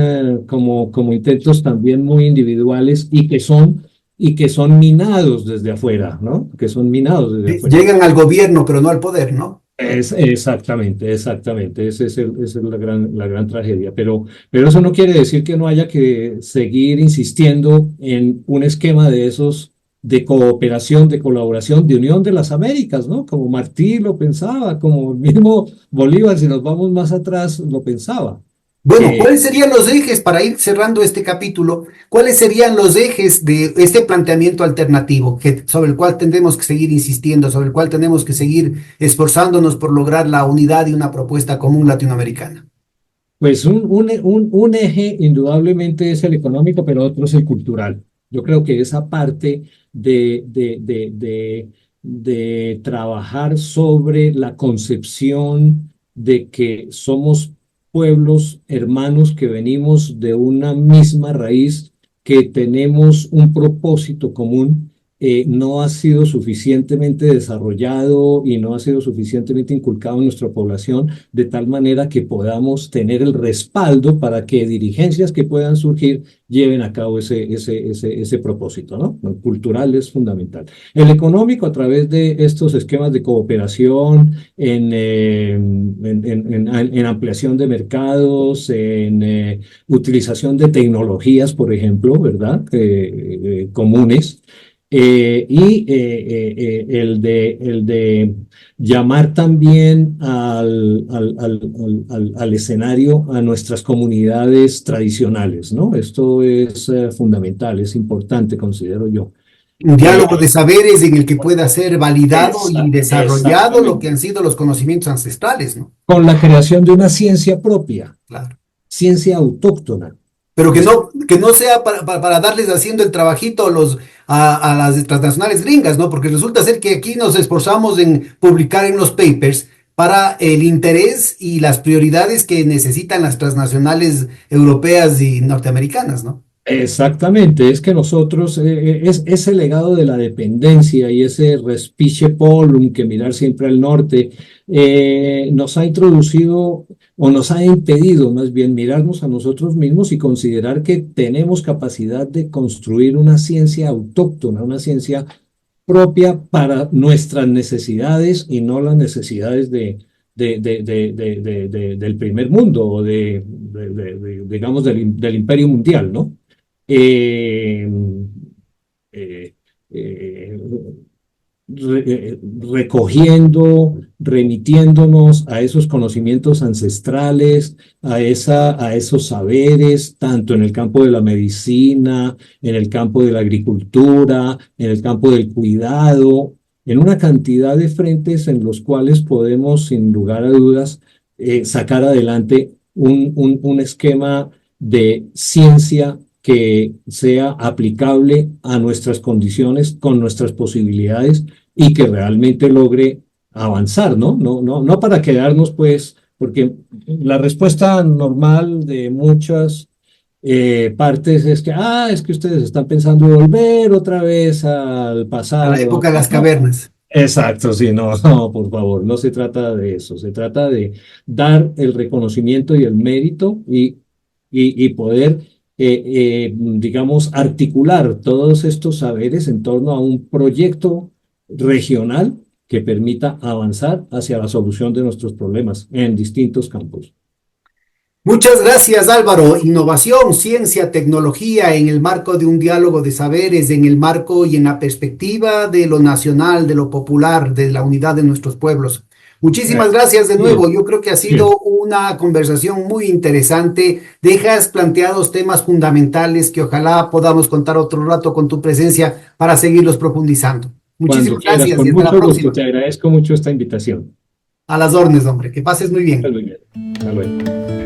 como intentos también muy individuales y que son minados desde afuera, ¿no? Que son minados desde afuera. Llegan al gobierno, pero no al poder, ¿no? Es, exactamente, exactamente. Esa es la gran tragedia. Pero eso no quiere decir que no haya que seguir insistiendo en un esquema de esos de cooperación, de colaboración, de unión de las Américas, ¿no? Como Martí lo pensaba, como el mismo Bolívar, si nos vamos más atrás, lo pensaba. Bueno, Eh, ¿cuáles serían los ejes para ir cerrando este capítulo? ¿Cuáles serían los ejes de este planteamiento alternativo sobre el cual tendremos que seguir insistiendo, sobre el cual tenemos que seguir esforzándonos por lograr la unidad y una propuesta común latinoamericana? Pues un eje indudablemente es el económico, pero otro es el cultural. Yo creo que esa parte de trabajar sobre la concepción de que somos pueblos hermanos que venimos de una misma raíz, que tenemos un propósito común, no ha sido suficientemente desarrollado y no ha sido suficientemente inculcado en nuestra población, de tal manera que podamos tener el respaldo para que dirigencias que puedan surgir lleven a cabo ese propósito, ¿no? El cultural es fundamental. El económico, a través de estos esquemas de cooperación, en ampliación de mercados, en utilización de tecnologías, por ejemplo, ¿verdad? Comunes. El de llamar también al escenario a nuestras comunidades tradicionales, ¿no? Esto es fundamental, es importante, considero yo. Un Eh, diálogo de saberes en el que pueda ser validado y desarrollado lo que Exactamente. han sido los conocimientos ancestrales, ¿no? Con la creación de una ciencia propia, Claro. ciencia autóctona. Pero Es- que no sea para darles haciendo el trabajito a las transnacionales gringas, ¿no? Porque resulta ser que aquí nos esforzamos en publicar en los papers para el interés y las prioridades que necesitan las transnacionales europeas y norteamericanas, ¿no? Exactamente, es que nosotros, es ese legado de la dependencia y ese respice polum, que mirar siempre al norte, nos ha introducido o nos ha impedido más bien mirarnos a nosotros mismos y considerar que tenemos capacidad de construir una ciencia autóctona, una ciencia propia para nuestras necesidades y no las necesidades del primer mundo o digamos, del imperio mundial, ¿no? Eh, eh, eh, Recogiendo, remitiéndonos a esos conocimientos ancestrales, a esos saberes, tanto en el campo de la medicina, en el campo de la agricultura, en el campo del cuidado, en una cantidad de frentes en los cuales podemos, sin lugar a dudas, sacar adelante un esquema de ciencia que sea aplicable a nuestras condiciones, con nuestras posibilidades, y que realmente logre avanzar, ¿no? No para quedarnos, pues, porque la respuesta normal de muchas partes es que, es que ustedes están pensando volver otra vez al A la pasado. época de las No, cavernas. exacto, sí, no, no, por favor, no se trata de eso, se trata de dar el reconocimiento y el mérito y poder, digamos, articular todos estos saberes en torno a un proyecto regional que permita avanzar hacia la solución de nuestros problemas en distintos campos. Muchas gracias, Álvaro. Innovación, ciencia, tecnología en el marco de un diálogo de saberes, en el marco y en la perspectiva de lo nacional, de lo popular, de la unidad de nuestros pueblos. Muchísimas gracias de Bien, nuevo. Yo creo que ha bien. sido una conversación muy interesante. Dejas planteados temas fundamentales que ojalá podamos contar otro rato con tu presencia para seguirlos profundizando. Cuando Muchísimas quieras, gracias y con hasta la mucho gusto, próxima. te agradezco mucho esta invitación. A las órdenes, hombre. Que pases muy Hasta bien. luego. Hasta luego.